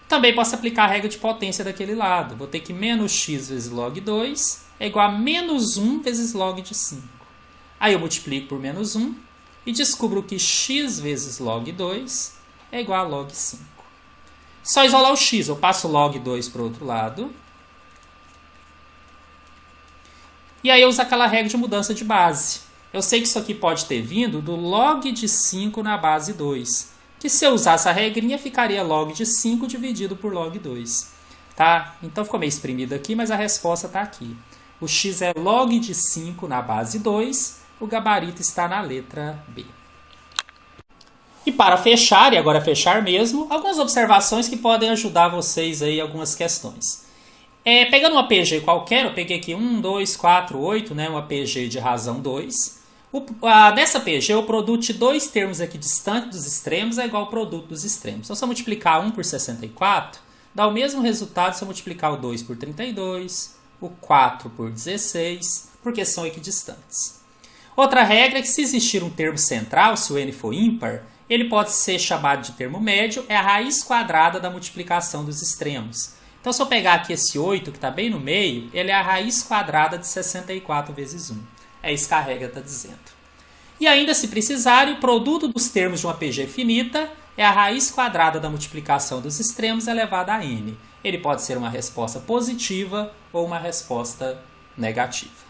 Também posso aplicar a regra de potência daquele lado. Vou ter que menos x vezes log 2 é igual a menos 1 vezes log de 5. Aí eu multiplico por menos 1 e descubro que x vezes log 2 é igual a log 5. Só isolar o x. Eu passo log 2 para o outro lado. E aí eu uso aquela regra de mudança de base. Eu sei que isso aqui pode ter vindo do log de 5 na base 2. Que se eu usasse a regrinha, ficaria log de 5 dividido por log 2. Tá? Então ficou meio exprimido aqui, mas a resposta está aqui. O x é log de 5 na base 2. O gabarito está na letra B. E para fechar, e agora fechar mesmo, algumas observações que podem ajudar vocês aí em algumas questões. Pegando uma PG qualquer, eu peguei aqui 1, 2, 4, 8, né, uma PG de razão 2. Nessa PG, o produto de dois termos aqui distantes dos extremos é igual ao produto dos extremos. Então, se eu multiplicar 1 por 64, dá o mesmo resultado se eu multiplicar o 2 por 32, o 4 por 16, porque são equidistantes. Outra regra é que se existir um termo central, se o n for ímpar, ele pode ser chamado de termo médio, é a raiz quadrada da multiplicação dos extremos. Então, se eu pegar aqui esse 8, que está bem no meio, ele é a raiz quadrada de 64 vezes 1. É isso que a regra está dizendo. E ainda, se precisar, o produto dos termos de uma PG finita é a raiz quadrada da multiplicação dos extremos elevada a n. Ele pode ser uma resposta positiva ou uma resposta negativa.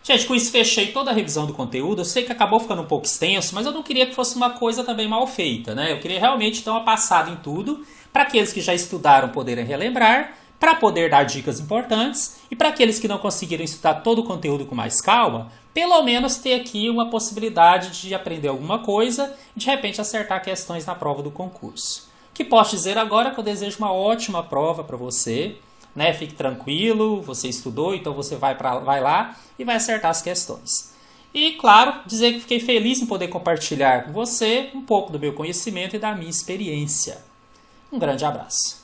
Gente, com isso fechei toda a revisão do conteúdo. Eu sei que acabou ficando um pouco extenso, mas eu não queria que fosse uma coisa também mal feita, né? Eu queria realmente dar uma passada em tudo, para aqueles que já estudaram poderem relembrar, para poder dar dicas importantes, e para aqueles que não conseguiram estudar todo o conteúdo com mais calma, pelo menos ter aqui uma possibilidade de aprender alguma coisa e de repente acertar questões na prova do concurso. O que posso dizer agora é que eu desejo uma ótima prova para você. Né? Fique tranquilo, você estudou, então você vai lá e vai acertar as questões. E, claro, dizer que fiquei feliz em poder compartilhar com você um pouco do meu conhecimento e da minha experiência. Um grande abraço.